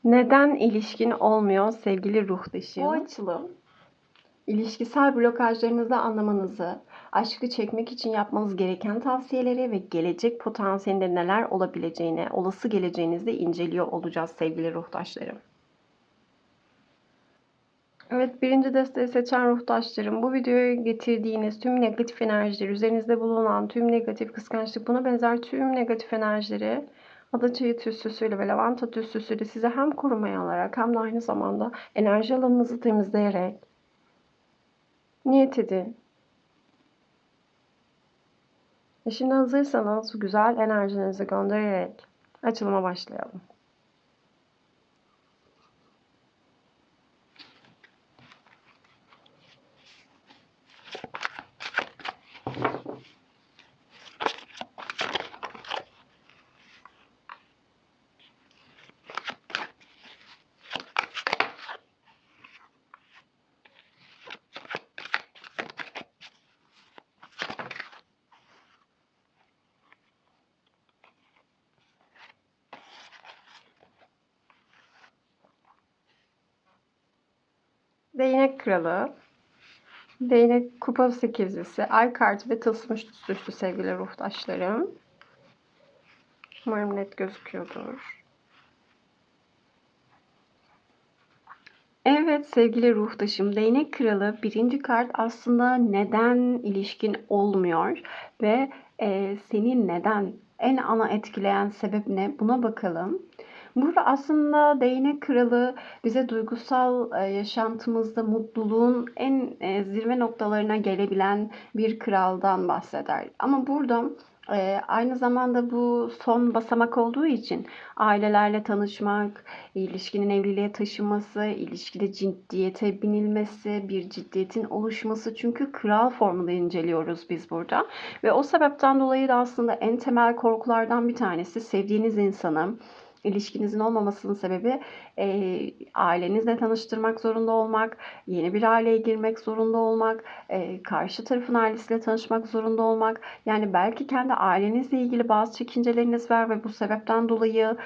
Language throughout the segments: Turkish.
Neden ilişkin olmuyor sevgili ruhtaşım? Bu açılım, ilişkisel blokajlarınızı anlamanızı, aşkı çekmek için yapmanız gereken tavsiyeleri ve gelecek potansiyelinde neler olabileceğini, olası geleceğinizi de inceliyor olacağız sevgili ruhtaşlarım. Evet, birinci desteği seçen ruhtaşlarım, bu videoya getirdiğiniz tüm negatif enerjiler, üzerinizde bulunan tüm negatif kıskançlık, buna benzer tüm negatif enerjileri adaçayı tütsüsüyle ve lavanta tütsüsüyle size hem korumaya alarak hem de aynı zamanda enerji alanınızı temizleyerek niyet edin. Ve şimdi hazırsanız güzel enerjinizi göndererek açılıma başlayalım. Değnek kralı, değnek kupa sekizlisi, ay kartı ve tılsım üçlüsü sevgili ruhtaşlarım. Umarım net gözüküyordur. Evet sevgili ruhtaşım, değnek kralı birinci kart aslında neden ilişkin olmuyor ve seni neden, en ana etkileyen sebep ne, buna bakalım. Burada aslında değnek kralı bize duygusal yaşantımızda mutluluğun en zirve noktalarına gelebilen bir kraldan bahseder. Ama burada aynı zamanda bu son basamak olduğu için ailelerle tanışmak, ilişkinin evliliğe taşıması, ilişkide ciddiyete binilmesi, bir ciddiyetin oluşması. Çünkü kral formunda inceliyoruz biz burada. Ve o sebepten dolayı da aslında en temel korkulardan bir tanesi sevdiğiniz insanı, İlişkinizin olmamasının sebebi ailenizle tanıştırmak zorunda olmak, yeni bir aileye girmek zorunda olmak, karşı tarafın ailesiyle tanışmak zorunda olmak. Yani belki kendi ailenizle ilgili bazı çekinceleriniz var ve bu sebepten dolayı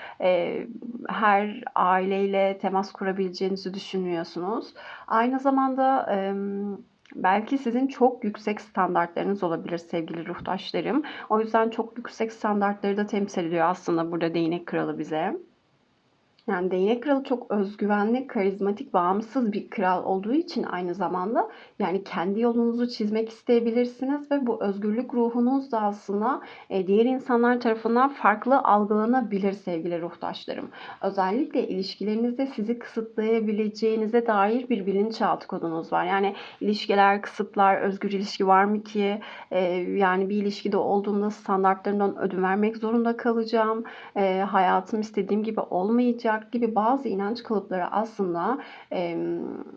her aileyle temas kurabileceğinizi düşünmüyorsunuz. Aynı zamanda belki sizin çok yüksek standartlarınız olabilir sevgili ruhtaşlarım. O yüzden çok yüksek standartları da temsil ediyor aslında burada değnek kralı bize. Yani değnek kralı çok özgüvenli, karizmatik, bağımsız bir kral olduğu için aynı zamanda yani kendi yolunuzu çizmek isteyebilirsiniz ve bu özgürlük ruhunuz da aslında diğer insanlar tarafından farklı algılanabilir sevgili ruhtaşlarım. Özellikle ilişkilerinizde sizi kısıtlayabileceğinize dair bir bilinçaltı kodunuz var. Yani ilişkiler kısıtlar, özgür ilişki var mı ki? Yani bir ilişkide olduğumda standartlarından ödün vermek zorunda kalacağım. Hayatım istediğim gibi olmayacak gibi bazı inanç kalıpları aslında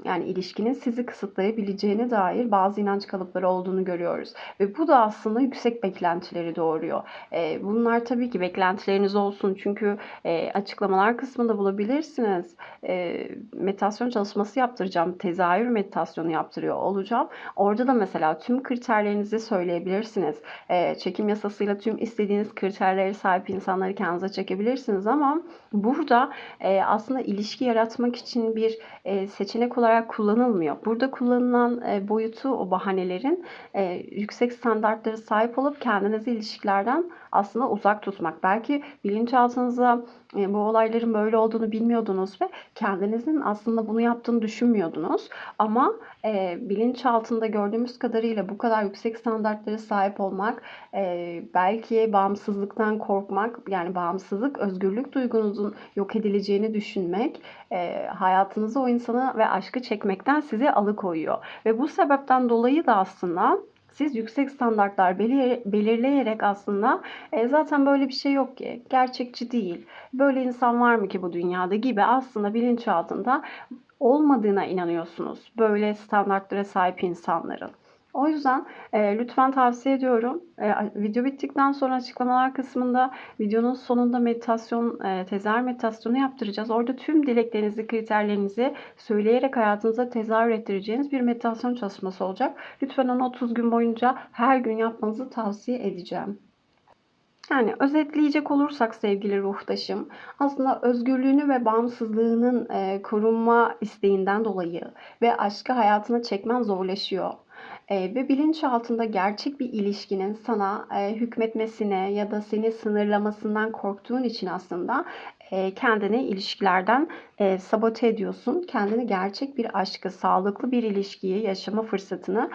yani ilişkinin sizi kısıtlayabileceğine dair bazı inanç kalıpları olduğunu görüyoruz. Ve bu da aslında yüksek beklentileri doğuruyor. Bunlar tabii ki beklentileriniz olsun. Çünkü açıklamalar kısmında bulabilirsiniz. Meditasyon çalışması yaptıracağım. Tezahür meditasyonu yaptırıyor olacağım. Orada da mesela tüm kriterlerinizi söyleyebilirsiniz. Çekim yasasıyla tüm istediğiniz kriterlere sahip insanları kendinize çekebilirsiniz ama burada aslında ilişki yaratmak için bir seçenek olarak kullanılmıyor. Burada kullanılan boyutu o bahanelerin yüksek standartlara sahip olup kendinizi ilişkilerden aslında uzak tutmak. Belki bilinçaltınıza bu olayların böyle olduğunu bilmiyordunuz ve kendinizin aslında bunu yaptığını düşünmüyordunuz. Ama bilinçaltında gördüğümüz kadarıyla bu kadar yüksek standartlara sahip olmak, belki bağımsızlıktan korkmak, yani bağımsızlık, özgürlük duygunuzun yok edileceğini düşünmek, hayatınıza o insanı ve aşkı çekmekten sizi alıkoyuyor. Ve bu sebepten dolayı da aslında siz yüksek standartlar belirleyerek aslında zaten böyle bir şey yok ki, gerçekçi değil, böyle insan var mı ki bu dünyada gibi aslında bilinçaltında olmadığına inanıyorsunuz böyle standartlara sahip insanların. O yüzden lütfen tavsiye ediyorum. Video bittikten sonra açıklamalar kısmında videonun sonunda meditasyon, tezahür meditasyonu yaptıracağız. Orada tüm dileklerinizi, kriterlerinizi söyleyerek hayatınıza tezahür ettireceğiniz bir meditasyon çalışması olacak. Lütfen onu 30 gün boyunca her gün yapmanızı tavsiye edeceğim. Yani özetleyecek olursak sevgili ruhtaşım, aslında özgürlüğünü ve bağımsızlığının korunma isteğinden dolayı ve aşkı hayatına çekmen zorlaşıyor. Ve bilinçaltında gerçek bir ilişkinin sana hükmetmesine ya da seni sınırlamasından korktuğun için aslında kendini ilişkilerden sabote ediyorsun. Kendini gerçek bir aşkı, sağlıklı bir ilişkiyi yaşama fırsatını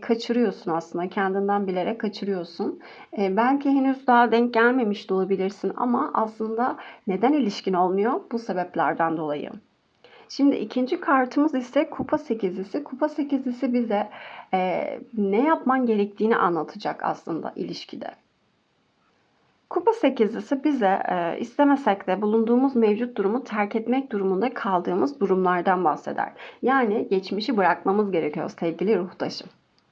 kaçırıyorsun aslında. Kendinden bilerek kaçırıyorsun. Belki henüz daha denk gelmemiş de olabilirsin ama aslında neden ilişkin olmuyor? Bu sebeplerden dolayı. Şimdi ikinci kartımız ise kupa sekizlisi. Kupa sekizlisi bize ne yapman gerektiğini anlatacak aslında ilişkide. Kupa sekizlisi bize istemesek de bulunduğumuz mevcut durumu terk etmek durumunda kaldığımız durumlardan bahseder. Yani geçmişi bırakmamız gerekiyor sevgili ruhtaşım.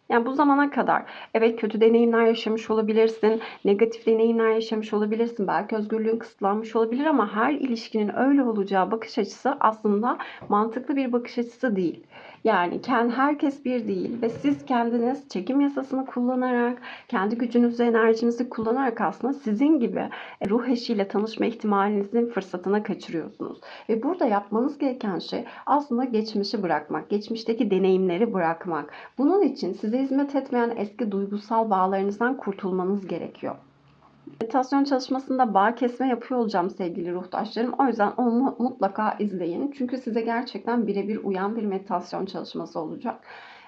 Yani bu zamana kadar evet kötü deneyimler yaşamış olabilirsin, negatif deneyimler yaşamış olabilirsin, belki özgürlüğün kısıtlanmış olabilir ama her ilişkinin öyle olacağı bakış açısı aslında mantıklı bir bakış açısı değil. Yani herkes bir değil ve siz kendiniz çekim yasasını kullanarak, kendi gücünüzü, enerjinizi kullanarak aslında sizin gibi ruh eşiyle tanışma ihtimalinizin fırsatını kaçırıyorsunuz. Ve burada yapmanız gereken şey aslında geçmişi bırakmak, geçmişteki deneyimleri bırakmak. Bunun için size hizmet etmeyen eski duygusal bağlarınızdan kurtulmanız gerekiyor. Meditasyon çalışmasında bağ kesme yapıyor olacağım sevgili ruhtaşlarım. O yüzden onu mutlaka izleyin. Çünkü size gerçekten birebir uyan bir meditasyon çalışması olacak.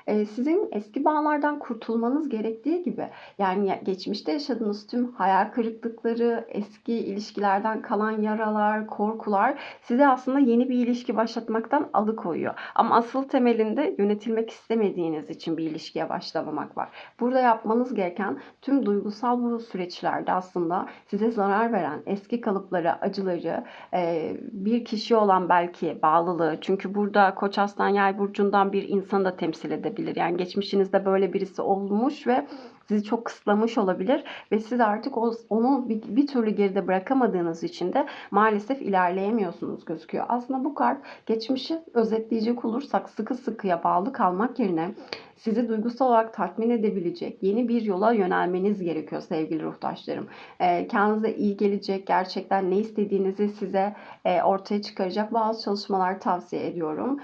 Sizin eski bağlardan kurtulmanız gerektiği gibi yani geçmişte yaşadığınız tüm hayal kırıklıkları, eski ilişkilerden kalan yaralar, korkular sizi aslında yeni bir ilişki başlatmaktan alıkoyuyor. Ama asıl temelinde yönetilmek istemediğiniz için bir ilişkiye başlamamak var. Burada yapmanız gereken tüm duygusal bu süreçlerde aslında size zarar veren eski kalıpları, acıları, bir kişiye olan belki bağlılığı. Çünkü burada Koç Aslan Yay burcundan bir insanı da temsil edebilir. Yani geçmişinizde böyle birisi olmuş ve sizi çok kısıtlamış olabilir ve siz artık onu bir türlü geride bırakamadığınız için de maalesef ilerleyemiyorsunuz gözüküyor. Aslında bu kart geçmişi özetleyecek olursak sıkı sıkıya bağlı kalmak yerine sizi duygusal olarak tatmin edebilecek yeni bir yola yönelmeniz gerekiyor sevgili ruhtaşlarım. Kendinize iyi gelecek, gerçekten ne istediğinizi size ortaya çıkaracak bazı çalışmalar tavsiye ediyorum.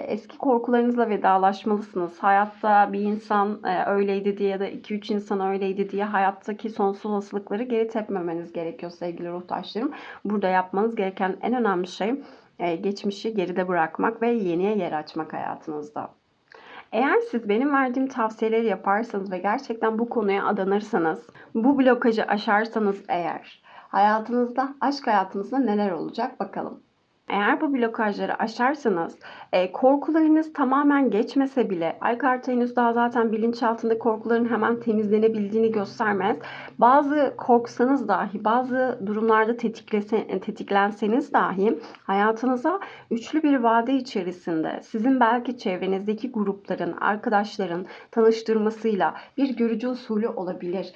Eski korkularınızla vedalaşmalısınız. Hayatta bir insan öyleydi diye ya da 2-3 insan öyleydi diye hayattaki sonsuz olasılıkları geri tepmemeniz gerekiyor sevgili ruhtaşlarım. Burada yapmanız gereken en önemli şey geçmişi geride bırakmak ve yeniye yer açmak hayatınızda. Eğer siz benim verdiğim tavsiyeleri yaparsanız ve gerçekten bu konuya adanırsanız, bu blokajı aşarsanız eğer hayatınızda, aşk hayatınızda neler olacak bakalım. Eğer bu blokajları aşarsanız korkularınız tamamen geçmese bile ay kartı henüz daha zaten bilinçaltında korkuların hemen temizlenebildiğini göstermez. Bazı korksanız dahi bazı durumlarda tetiklenseniz dahi hayatınıza üçlü bir vade içerisinde sizin belki çevrenizdeki grupların, arkadaşların tanıştırmasıyla bir görücü usulü olabilir.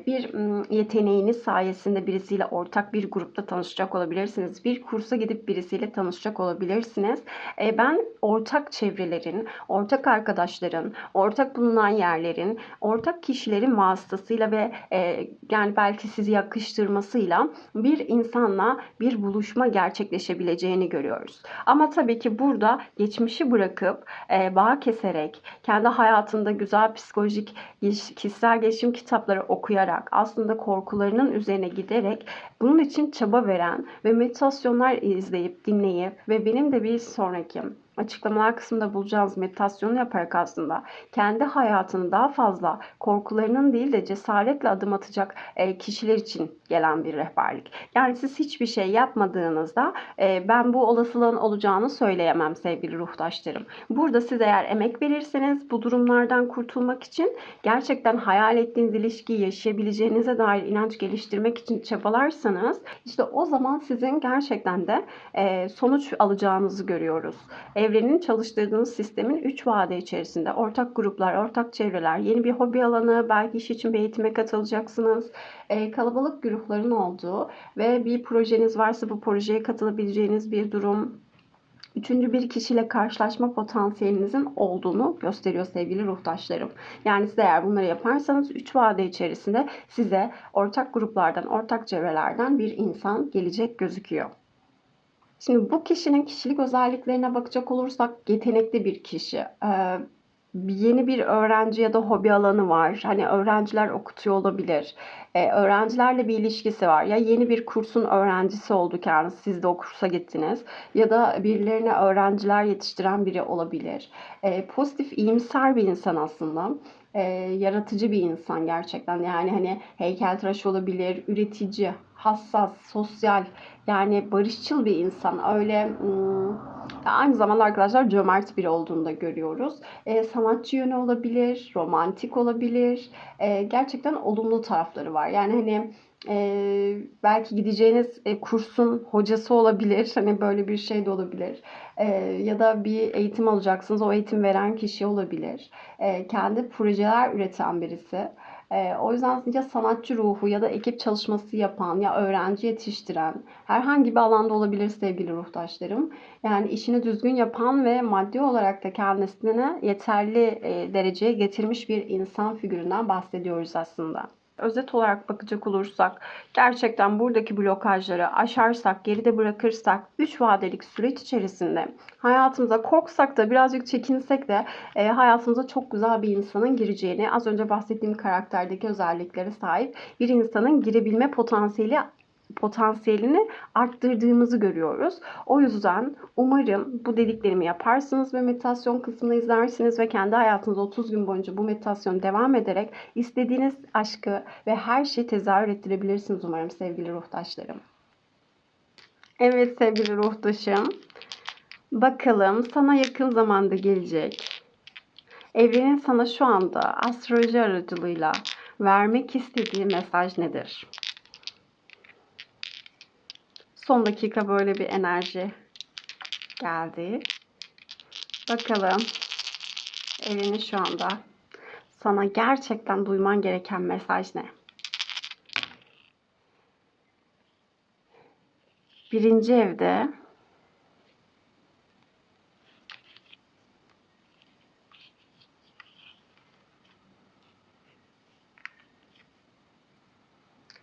Bir yeteneğiniz sayesinde birisiyle ortak bir grupta tanışacak olabilirsiniz. Bir kursa gidip birisiyle tanışacak olabilirsiniz. Ben ortak çevrelerin, ortak arkadaşların, ortak bulunan yerlerin, ortak kişilerin vasıtasıyla ve yani belki sizi yakıştırmasıyla bir insanla bir buluşma gerçekleşebileceğini görüyoruz. Ama tabii ki burada geçmişi bırakıp bağ keserek, kendi hayatında güzel psikolojik, kişisel gelişim kitapları okuyarak, aslında korkularının üzerine giderek bunun için çaba veren ve meditasyonlar izleyip, dinleyip ve benim de bir sonraki açıklamalar kısmında bulacağınız meditasyonu yaparak aslında kendi hayatını daha fazla korkularının değil de cesaretle adım atacak kişiler için gelen bir rehberlik. Yani siz hiçbir şey yapmadığınızda ben bu olasılığın olacağını söyleyemem sevgili ruhtaşlarım. Burada siz eğer emek verirseniz bu durumlardan kurtulmak için gerçekten hayal ettiğiniz ilişkiyi yaşayabileceğinize dair inanç geliştirmek için çabalarsanız işte o zaman sizin gerçekten de sonuç alacağınızı görüyoruz. Evrenin çalıştırdığınız sistemin 3 vade içerisinde ortak gruplar, ortak çevreler, yeni bir hobi alanı, belki iş için bir eğitime katılacaksınız. Kalabalık grupların olduğu ve bir projeniz varsa bu projeye katılabileceğiniz bir durum. üçüncü bir kişiyle karşılaşma potansiyelinizin olduğunu gösteriyor sevgili ruhtaşlarım. Yani siz eğer bunları yaparsanız 3 vade içerisinde size ortak gruplardan, ortak çevrelerden bir insan gelecek gözüküyor. Şimdi bu kişinin kişilik özelliklerine bakacak olursak yetenekli bir kişi. Yeni bir öğrenci ya da hobi alanı var. Hani öğrenciler okutuyor olabilir. Öğrencilerle bir ilişkisi var. Ya yeni bir kursun öğrencisi oldu kendisi. Siz de o kursa gittiniz. Ya da birilerine öğrenciler yetiştiren biri olabilir. Pozitif, iyimser bir insan aslında. Yaratıcı bir insan gerçekten. Yani hani heykeltıraş olabilir, üretici, hassas, sosyal, yani barışçıl bir insan. Öyle aynı zamanda arkadaşlar cömert biri olduğunu da görüyoruz. Sanatçı yönü olabilir, romantik olabilir. Gerçekten olumlu tarafları var. Yani hani belki gideceğiniz kursun hocası olabilir. Hani böyle bir şey de olabilir. Ya da bir eğitim alacaksınız. O eğitim veren kişi olabilir. Kendi projeler üreten birisi. O yüzden ya sanatçı ruhu ya da ekip çalışması yapan ya öğrenci yetiştiren herhangi bir alanda olabilir sevgili ruhtaşlarım. Yani işini düzgün yapan ve maddi olarak da kendisine yeterli dereceye getirmiş bir insan figüründen bahsediyoruz aslında. Özet olarak bakacak olursak gerçekten buradaki blokajları aşarsak, geride bırakırsak 3 vadelik süreç içerisinde hayatımıza korksak da birazcık çekinsek de hayatımıza çok güzel bir insanın gireceğini, az önce bahsettiğim karakterdeki özelliklere sahip bir insanın girebilme potansiyelini arttırdığımızı görüyoruz. O yüzden umarım bu dediklerimi yaparsınız ve meditasyon kısmını izlersiniz ve kendi hayatınızda 30 gün boyunca bu meditasyon devam ederek istediğiniz aşkı ve her şeyi tezahür ettirebilirsiniz umarım sevgili ruhtaşlarım. Evet sevgili ruhtaşım. Bakalım sana yakın zamanda gelecek. Evrenin sana şu anda astroloji aracılığıyla vermek istediği mesaj nedir? Son dakika böyle bir enerji geldi. Bakalım evrenin şu anda sana gerçekten duyman gereken mesaj ne? Birinci evde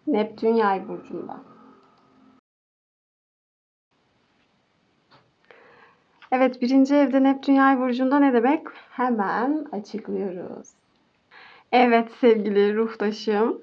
Neptün Yay burcunda. Evet, birinci evde Neptün Yay burcunda ne demek? Hemen açıklıyoruz. Evet sevgili ruhtaşım,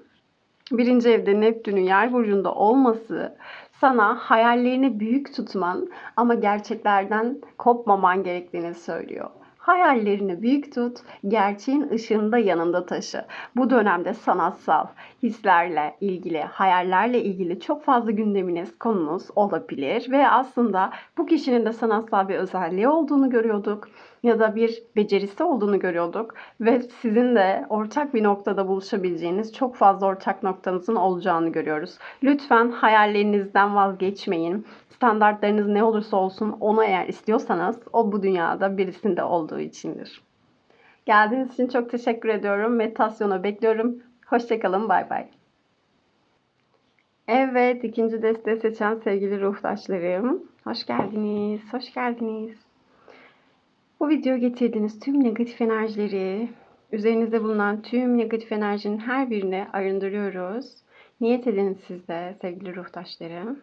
birinci evde Neptün'ün Yay burcunda olması sana hayallerini büyük tutman ama gerçeklerden kopmaman gerektiğini söylüyor. Hayallerini büyük tut, gerçeğin ışığında yanında taşı. Bu dönemde sanatsal hislerle ilgili, hayallerle ilgili çok fazla gündeminiz, konunuz olabilir ve aslında bu kişinin de sanatsal bir özelliği olduğunu görüyorduk ya da bir becerisi olduğunu görüyorduk ve sizin de ortak bir noktada buluşabileceğiniz çok fazla ortak noktanızın olacağını görüyoruz. Lütfen hayallerinizden vazgeçmeyin. Standartlarınız ne olursa olsun onu eğer istiyorsanız o bu dünyada birisinde olduğu içindir. Geldiğiniz için çok teşekkür ediyorum. Meditasyonu bekliyorum. Hoşçakalın. Bay bay. Evet, ikinci desteği seçen sevgili ruhtaşlarım. Hoş geldiniz. Hoş geldiniz. Bu video getirdiğiniz tüm negatif enerjileri, üzerinizde bulunan tüm negatif enerjinin her birini arındırıyoruz. Niyet edin siz de sevgili ruhtaşlarım.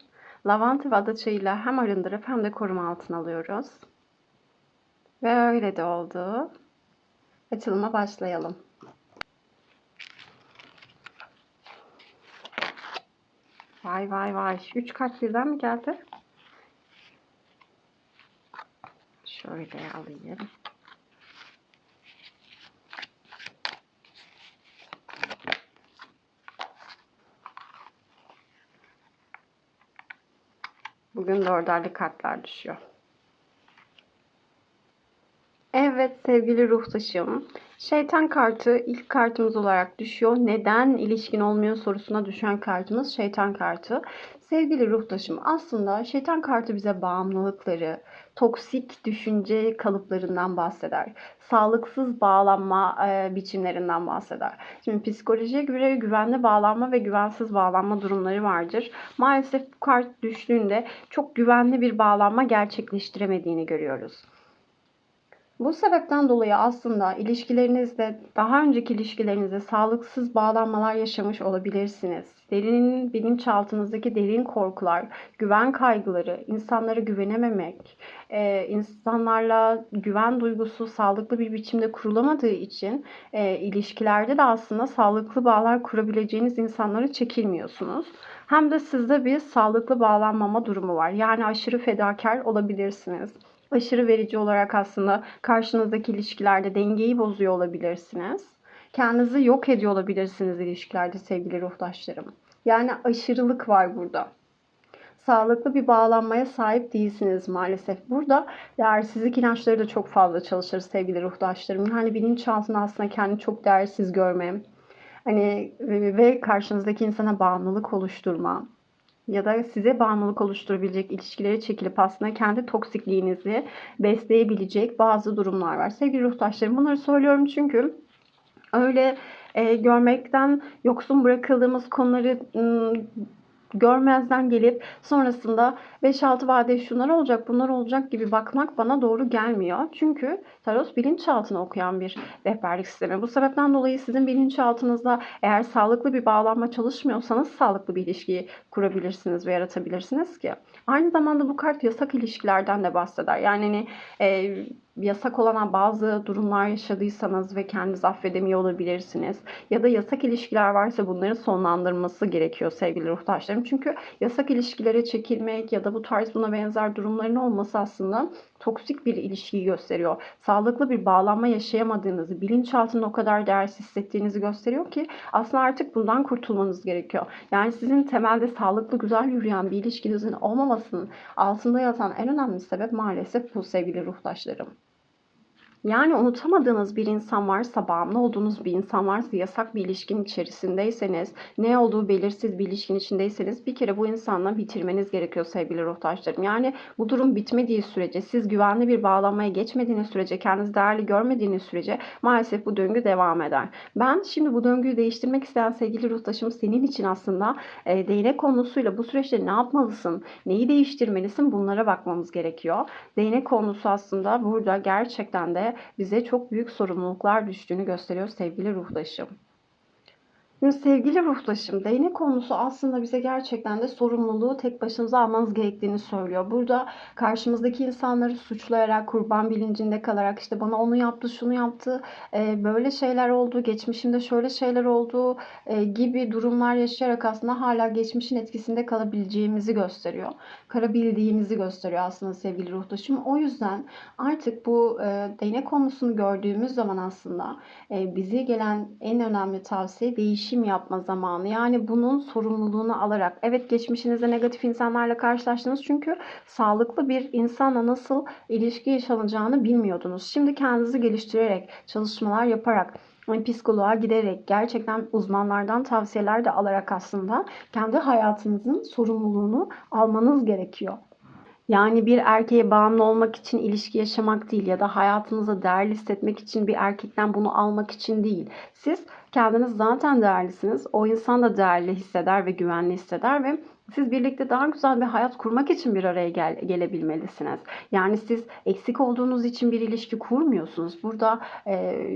Lavanta ve ada çayıyla hem arındırıp hem de koruma altına alıyoruz. Ve öyle de oldu. Açılıma başlayalım. Vay vay vay. 3 kart birden mi geldi? Şöyle alayım. Bugün dörderli kartlar düşüyor. Evet sevgili ruhtaşım. Şeytan kartı ilk kartımız olarak düşüyor. Neden ilişkin olmuyor sorusuna düşen kartımız şeytan kartı. Sevgili ruhtaşım, aslında şeytan kartı bize bağımlılıkları, toksik düşünce kalıplarından bahseder. Sağlıksız bağlanma biçimlerinden bahseder. Şimdi psikolojiye göre güvenli bağlanma ve güvensiz bağlanma durumları vardır. Maalesef bu kart düştüğünde çok güvenli bir bağlanma gerçekleştiremediğini görüyoruz. Bu sebepten dolayı aslında ilişkilerinizde, daha önceki ilişkilerinizde sağlıksız bağlanmalar yaşamış olabilirsiniz. Derin bilinçaltınızdaki derin korkular, güven kaygıları, insanlara güvenememek, insanlarla güven duygusu sağlıklı bir biçimde kurulamadığı için ilişkilerde de aslında sağlıklı bağlar kurabileceğiniz insanlara çekilmiyorsunuz. Hem de sizde bir sağlıklı bağlanmama durumu var. Yani aşırı fedakar olabilirsiniz. Aşırı verici olarak aslında karşınızdaki ilişkilerde dengeyi bozuyor olabilirsiniz. Kendinizi yok ediyor olabilirsiniz ilişkilerde sevgili ruhtaşlarım. Yani aşırılık var burada. Sağlıklı bir bağlanmaya sahip değilsiniz maalesef. Burada değersizlik inançları da çok fazla çalışır sevgili ruhtaşlarım. Yani bilinçaltında aslında kendini çok değersiz görme. Hani ve karşınızdaki insana bağımlılık oluşturma ya da size bağımlılık oluşturabilecek ilişkilere çekilip aslında kendi toksikliğinizi besleyebilecek bazı durumlar var. Sevgili ruhtaşlarım, bunları söylüyorum çünkü öyle görmekten yoksun bırakıldığımız konuları görmezden gelip sonrasında 5-6 vade şunlar olacak, bunlar olacak gibi bakmak bana doğru gelmiyor. Çünkü tarot bilinçaltını okuyan bir rehberlik sistemi. Bu sebepten dolayı sizin bilinçaltınızda eğer sağlıklı bir bağlanma çalışmıyorsanız sağlıklı bir ilişkiyi kurabilirsiniz ve yaratabilirsiniz ki. Aynı zamanda bu kart yasak ilişkilerden de bahseder. Yani hani, yasak olan bazı durumlar yaşadıysanız ve kendinizi affedemiyor olabilirsiniz. Ya da yasak ilişkiler varsa bunların sonlandırılması gerekiyor sevgili ruhtaşlarım. Çünkü yasak ilişkilere çekilmek ya da bu tarz buna benzer durumların olması aslında toksik bir ilişkiyi gösteriyor. Sağlıklı bir bağlanma yaşayamadığınızı, bilinçaltında o kadar değersiz hissettiğinizi gösteriyor ki aslında artık bundan kurtulmanız gerekiyor. Yani sizin temelde sağlıklı, güzel yürüyen bir ilişkinizin olmamasının altında yatan en önemli sebep maalesef bu sevgili ruhtaşlarım. Yani unutamadığınız bir insan varsa, bağımlı olduğunuz bir insan varsa, yasak bir ilişkinin içerisindeyseniz, ne olduğu belirsiz bir ilişkinin içindeyseniz bir kere bu insanla bitirmeniz gerekiyor sevgili ruhtaşlarım. Yani bu durum bitmediği sürece, siz güvenli bir bağlanmaya geçmediğiniz sürece, kendinizi değerli görmediğiniz sürece maalesef bu döngü devam eder. Ben şimdi bu döngüyü değiştirmek isteyen sevgili ruhtaşım senin için aslında değnek konusuyla bu süreçte ne yapmalısın, neyi değiştirmelisin bunlara bakmamız gerekiyor. Değnek konusu aslında burada gerçekten de bize çok büyük sorumluluklar düştüğünü gösteriyor sevgili ruhtaşım. Şimdi sevgili ruhtaşım, değnek konusu aslında bize gerçekten de sorumluluğu tek başınıza almanız gerektiğini söylüyor. Burada karşımızdaki insanları suçlayarak, kurban bilincinde kalarak işte bana onu yaptı, şunu yaptı, böyle şeyler oldu, geçmişimde şöyle şeyler oldu gibi durumlar yaşayarak aslında hala geçmişin etkisinde kalabileceğimizi gösteriyor. Kalabildiğimizi gösteriyor aslında sevgili ruhtaşım. O yüzden artık bu değnek konusunu gördüğümüz zaman aslında bize gelen en önemli tavsiye değişim yapma zamanı. Yani bunun sorumluluğunu alarak. Evet, geçmişinizde negatif insanlarla karşılaştınız çünkü sağlıklı bir insanla nasıl ilişki yaşanacağını bilmiyordunuz. Şimdi kendinizi geliştirerek, çalışmalar yaparak, psikoloğa giderek, gerçekten uzmanlardan tavsiyeler de alarak aslında kendi hayatınızın sorumluluğunu almanız gerekiyor. Yani bir erkeğe bağımlı olmak için ilişki yaşamak değil ya da hayatınıza değerli hissetmek için bir erkekten bunu almak için değil. Siz kendiniz zaten değerlisiniz. O insan da değerli hisseder ve güvenli hisseder ve siz birlikte daha güzel bir hayat kurmak için bir araya gelebilmelisiniz. Yani siz eksik olduğunuz için bir ilişki kurmuyorsunuz. Burada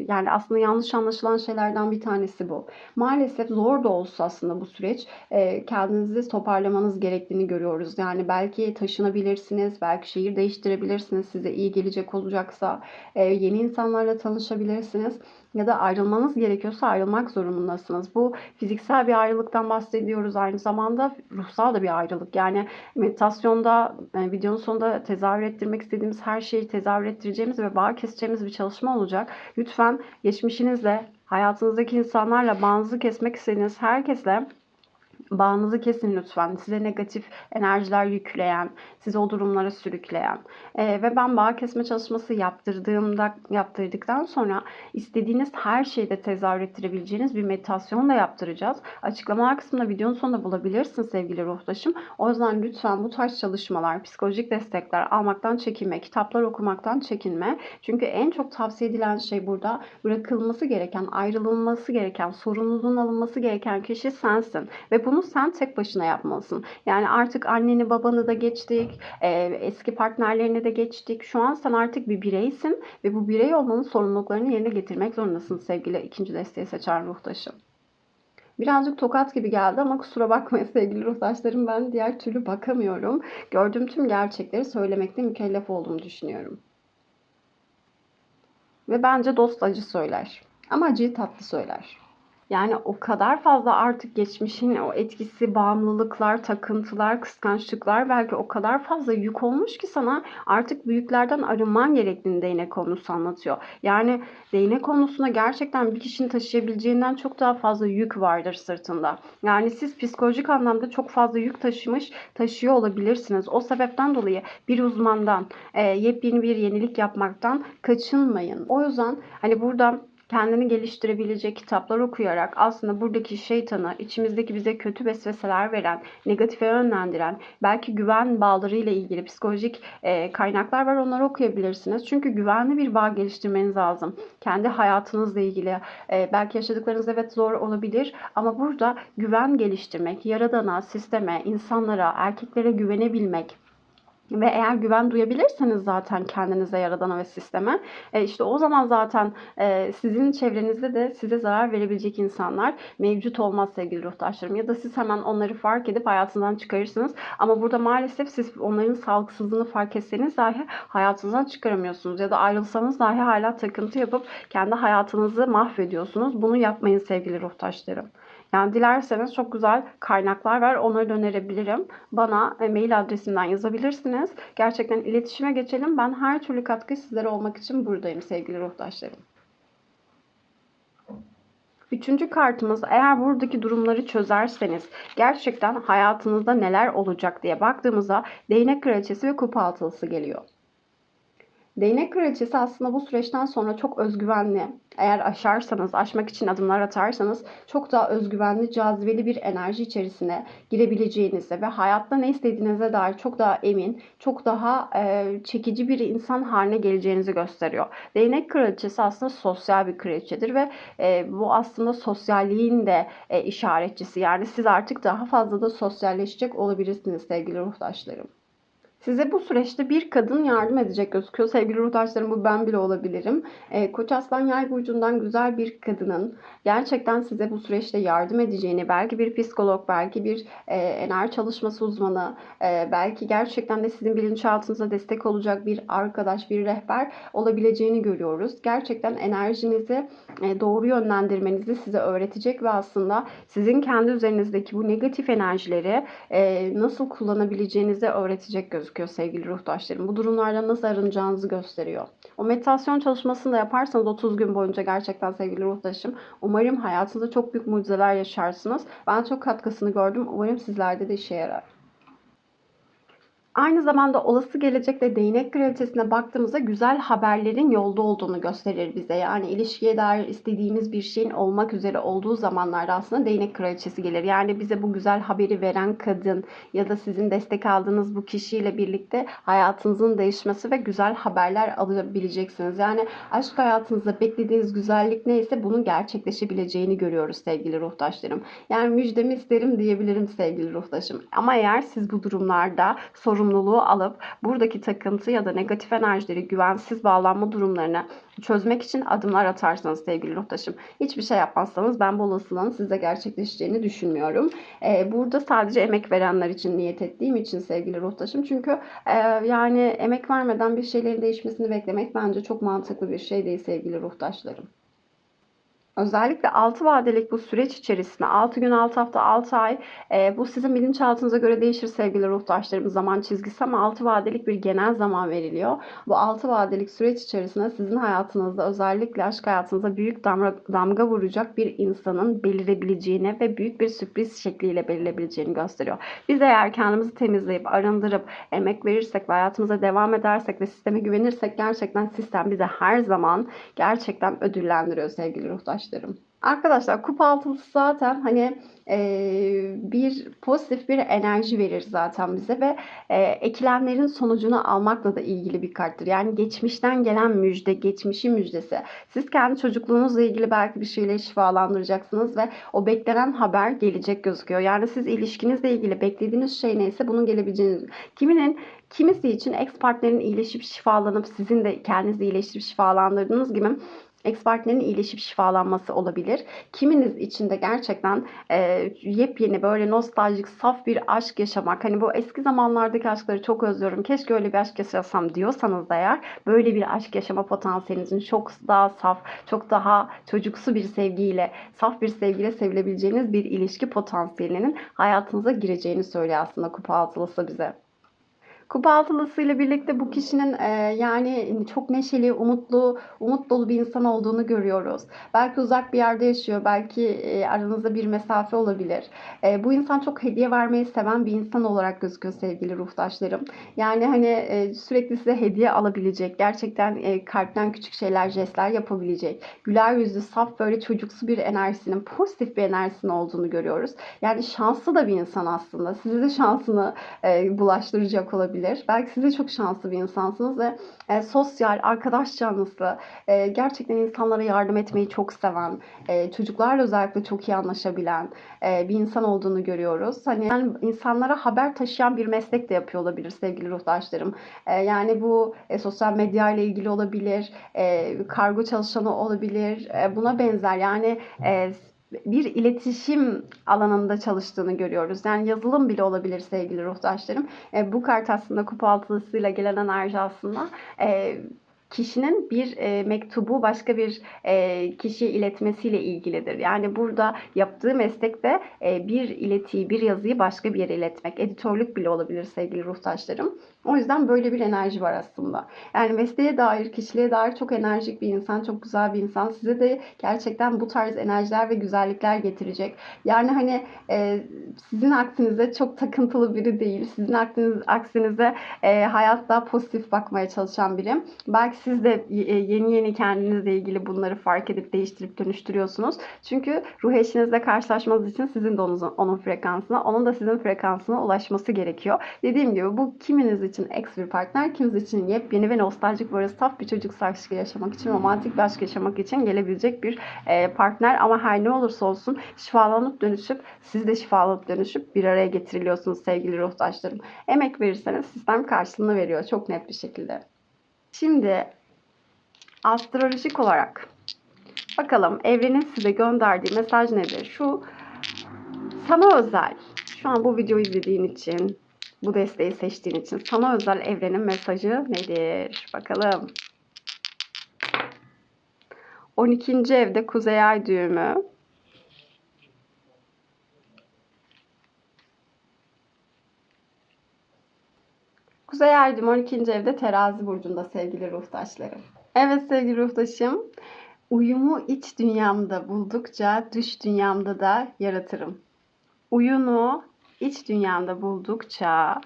yani aslında yanlış anlaşılan şeylerden bir tanesi bu. Maalesef zor da olsa aslında bu süreç kendinizi toparlamanız gerektiğini görüyoruz. Yani belki taşınabilirsiniz, belki şehir değiştirebilirsiniz size iyi gelecek olacaksa. Yeni insanlarla tanışabilirsiniz. Ya da ayrılmanız gerekiyorsa ayrılmak zorundasınız. Bu fiziksel bir ayrılıktan bahsediyoruz. Aynı zamanda ruhsal da bir ayrılık. Yani meditasyonda videonun sonunda tezahür ettirmek istediğimiz her şeyi tezahür ettireceğimiz ve bağ keseceğimiz bir çalışma olacak. Lütfen geçmişinizle, hayatınızdaki insanlarla bağınızı kesmek istediğiniz herkesle Bağınızı kesin lütfen. Size negatif enerjiler yükleyen, sizi o durumlara sürükleyen. Ve ben bağ kesme çalışması yaptırdıktan sonra istediğiniz her şeyde tezahür ettirebileceğiniz bir meditasyon da yaptıracağız. Açıklamalar kısmında videonun sonunda bulabilirsin sevgili ruhtaşım. O yüzden lütfen bu tarz çalışmalar, psikolojik destekler almaktan çekinme, kitaplar okumaktan çekinme. Çünkü en çok tavsiye edilen şey burada bırakılması gereken, ayrılılması gereken, sorumluluğun alınması gereken kişi sensin. Ve bunu sen tek başına yapmalısın. Yani artık anneni babanı da geçtik, eski partnerlerini de geçtik. Şu an sen artık bir bireysin ve bu birey olmanın sorumluluklarını yerine getirmek zorundasın sevgili ikinci desteği seçen ruhtaşım. Birazcık tokat gibi geldi ama kusura bakmayın sevgili ruhtaşlarım, ben diğer türlü bakamıyorum. Gördüğüm tüm gerçekleri söylemekte mükellef olduğumu düşünüyorum. Ve bence dost acı söyler. Ama acıyı tatlı söyler. Yani o kadar fazla artık geçmişin o etkisi, bağımlılıklar, takıntılar, kıskançlıklar belki o kadar fazla yük olmuş ki sana artık büyüklerden arınman gerektiğini değnek konusu anlatıyor. Yani değnek konusunda gerçekten bir kişinin taşıyabileceğinden çok daha fazla yük vardır sırtında. Yani siz psikolojik anlamda çok fazla yük taşıyor olabilirsiniz. O sebepten dolayı bir uzmandan yepyeni bir yenilik yapmaktan kaçınmayın. O yüzden hani burada kendini geliştirebilecek kitaplar okuyarak aslında buradaki şeytanı, içimizdeki bize kötü vesveseler veren, negatife yönlendiren, belki güven bağlarıyla ilgili psikolojik kaynaklar var, onları okuyabilirsiniz. Çünkü güvenli bir bağ geliştirmeniz lazım. Kendi hayatınızla ilgili belki yaşadıklarınız evet zor olabilir ama burada güven geliştirmek, yaradana, sisteme, insanlara, erkeklere güvenebilmek, ve eğer güven duyabilirseniz zaten kendinize, yaradana ve sisteme, işte o zaman zaten sizin çevrenizde de size zarar verebilecek insanlar mevcut olmaz sevgili ruhtaşlarım. Ya da siz hemen onları fark edip hayatınızdan çıkarırsınız. Ama burada maalesef siz onların sağlıksızlığını fark etseniz dahi hayatınızdan çıkaramıyorsunuz. Ya da ayrılsanız dahi hala takıntı yapıp kendi hayatınızı mahvediyorsunuz. Bunu yapmayın sevgili ruhtaşlarım. Yani dilerseniz çok güzel kaynaklar var. Onları da önerebilirim. Bana mail adresimden yazabilirsiniz. Gerçekten iletişime geçelim. Ben her türlü katkı sizlere olmak için buradayım sevgili ruhtaşlarım. Üçüncü kartımız, eğer buradaki durumları çözerseniz gerçekten hayatınızda neler olacak diye baktığımızda değnek kraliçesi ve kupa altılısı geliyor. Değnek kraliçesi aslında bu süreçten sonra çok özgüvenli. Eğer aşmak için adımlar atarsanız çok daha özgüvenli, cazibeli bir enerji içerisine girebileceğinizi ve hayatta ne istediğinize dair çok daha emin, çok daha çekici bir insan haline geleceğinizi gösteriyor. Değnek kraliçesi aslında sosyal bir kraliçedir ve bu aslında sosyalliğin de işaretçisi. Yani siz artık daha fazla da sosyalleşecek olabilirsiniz sevgili ruhtaşlarım. Size bu süreçte bir kadın yardım edecek gözüküyor. Sevgili ruhtaşlarım, bu ben bile olabilirim. Koç aslan yay burcundan güzel bir kadının gerçekten size bu süreçte yardım edeceğini, belki bir psikolog, belki bir enerji çalışması uzmanı, belki gerçekten de sizin bilinçaltınıza destek olacak bir arkadaş, bir rehber olabileceğini görüyoruz. Gerçekten enerjinizi doğru yönlendirmenizi size öğretecek ve aslında sizin kendi üzerinizdeki bu negatif enerjileri nasıl kullanabileceğinizi öğretecek gözüküyor sevgili ruhtaşlarım. Bu durumlardan nasıl arınacağınızı gösteriyor. O meditasyon çalışmasını da yaparsanız 30 gün boyunca gerçekten sevgili ruhtaşım, umarım hayatınızda çok büyük mucizeler yaşarsınız. Ben çok katkısını gördüm. Umarım sizlerde de işe yarar. Aynı zamanda olası gelecekle değnek kraliçesine baktığımızda güzel haberlerin yolda olduğunu gösterir bize. Yani ilişkiye dair istediğimiz bir şeyin olmak üzere olduğu zamanlarda aslında değnek kraliçesi gelir. Yani bize bu güzel haberi veren kadın ya da sizin destek aldığınız bu kişiyle birlikte hayatınızın değişmesi ve güzel haberler alabileceksiniz. Yani aşk hayatınızda beklediğiniz güzellik neyse bunun gerçekleşebileceğini görüyoruz sevgili ruhtaşlarım. Yani müjdemi isterim diyebilirim sevgili ruhtaşım. Ama eğer siz bu durumlarda sorumluluğu alıp buradaki takıntı ya da negatif enerjileri, güvensiz bağlanma durumlarını çözmek için adımlar atarsanız sevgili ruhtaşım, hiçbir şey yapmazsanız ben bu olasılığın size gerçekleşeceğini düşünmüyorum. Burada sadece emek verenler için niyet ettiğim için sevgili ruhtaşım. Çünkü yani emek vermeden bir şeylerin değişmesini beklemek bence çok mantıklı bir şey değil sevgili ruhtaşlarım. Özellikle 6 vadelik bu süreç içerisinde 6 gün, 6 hafta, 6 ay bu sizin bilinçaltınıza göre değişir sevgili ruhtaşlarım zaman çizgisi ama 6 vadelik bir genel zaman veriliyor. Bu 6 vadelik süreç içerisinde sizin hayatınızda özellikle aşk hayatınıza büyük damga vuracak bir insanın belirebileceğini ve büyük bir sürpriz şekliyle belirebileceğini gösteriyor. Biz eğer kendimizi temizleyip arındırıp emek verirsek ve hayatımıza devam edersek ve sisteme güvenirsek gerçekten sistem bize her zaman gerçekten ödüllendiriyor sevgili ruhtaşlarım. Arkadaşlar kupa altılısı zaten hani bir pozitif bir enerji verir zaten bize ve ekilenlerin sonucunu almakla da ilgili bir karttır. Yani geçmişten gelen müjde, geçmişin müjdesi. Siz kendi çocukluğunuzla ilgili belki bir şeyleri şifalandıracaksınız ve o beklenen haber gelecek gözüküyor. Yani siz ilişkinizle ilgili beklediğiniz şey neyse bunun gelebileceğini. Kimisi için ex partnerin iyileşip şifalanıp sizin de kendinizi iyileştirip şifalandırdığınız gibi ex partnerin iyileşip şifalanması olabilir. Kiminiz için de gerçekten yepyeni böyle nostaljik saf bir aşk yaşamak. Hani bu eski zamanlardaki aşkları çok özlüyorum. Keşke öyle bir aşk yaşasam diyorsanız da eğer böyle bir aşk yaşama potansiyelinizin çok daha saf, çok daha çocuksu bir sevgiyle, saf bir sevgiyle sevilebileceğiniz bir ilişki potansiyelinin hayatınıza gireceğini söylüyor aslında kupa altılısı bize. Kupa altılısıyla birlikte bu kişinin yani çok neşeli, umut dolu bir insan olduğunu görüyoruz. Belki uzak bir yerde yaşıyor, belki aranızda bir mesafe olabilir. Bu insan çok hediye vermeyi seven bir insan olarak gözüküyor sevgili ruhtaşlarım. Yani hani sürekli size hediye alabilecek, gerçekten kalpten küçük şeyler, jestler yapabilecek, güler yüzlü, saf böyle çocuksu bir enerjisinin, pozitif bir enerjisinin olduğunu görüyoruz. Yani şanslı da bir insan aslında. Size de şansını bulaştıracak olabilir. Belki siz de çok şanslı bir insansınız ve sosyal, arkadaş canlısı, gerçekten insanlara yardım etmeyi çok seven, çocuklarla özellikle çok iyi anlaşabilen bir insan olduğunu görüyoruz. Hani yani insanlara haber taşıyan bir meslek de yapıyor olabilir sevgili ruhtaşlarım. Yani bu sosyal medya ile ilgili olabilir, kargo çalışanı olabilir, buna benzer yani bir iletişim alanında çalıştığını görüyoruz. Yani yazılım bile olabilir sevgili ruhtaşlarım. Bu kart aslında kupa altılısıyla gelen enerji aslında kişinin bir mektubu başka bir kişiye iletmesiyle ilgilidir. Yani burada yaptığı meslekte bir iletiyi, bir yazıyı başka bir yere iletmek. Editörlük bile olabilir sevgili ruhtaşlarım. O yüzden böyle bir enerji var aslında. Yani mesleğe dair, kişiliğe dair çok enerjik bir insan, çok güzel bir insan. Size de gerçekten bu tarz enerjiler ve güzellikler getirecek. Yani hani sizin aksinize çok takıntılı biri değil. Sizin aksinize hayatta pozitif bakmaya çalışan biri. Belki siz de yeni kendinizle ilgili bunları fark edip değiştirip dönüştürüyorsunuz. Çünkü ruh eşinizle karşılaşmanız için sizin de onun frekansına, onun da sizin frekansına ulaşması gerekiyor. Dediğim gibi bu kiminiz için ex bir partner, kiminiz için yepyeni ve nostaljik böyle saf bir çocuk aşkı yaşamak için, romantik bir aşk yaşamak için gelebilecek bir partner. Ama her ne olursa olsun şifalanıp dönüşüp, siz de şifalanıp dönüşüp bir araya getiriliyorsunuz sevgili ruhtaşlarım. Emek verirseniz sistem karşılığını veriyor çok net bir şekilde. Şimdi astrolojik olarak bakalım evrenin size gönderdiği mesaj nedir? Şu sana özel, şu an bu videoyu izlediğin için, bu desteği seçtiğin için sana özel evrenin mesajı nedir? Bakalım. 12. evde Kuzey Ay düğümü. Kuzey Ay düğümü 12. evde Terazi burcunda sevgili ruhtaşlarım. Evet sevgili ruhtaşım. Uyumu iç dünyamda buldukça dış dünyamda da yaratırım. Uyunu iç dünyamda buldukça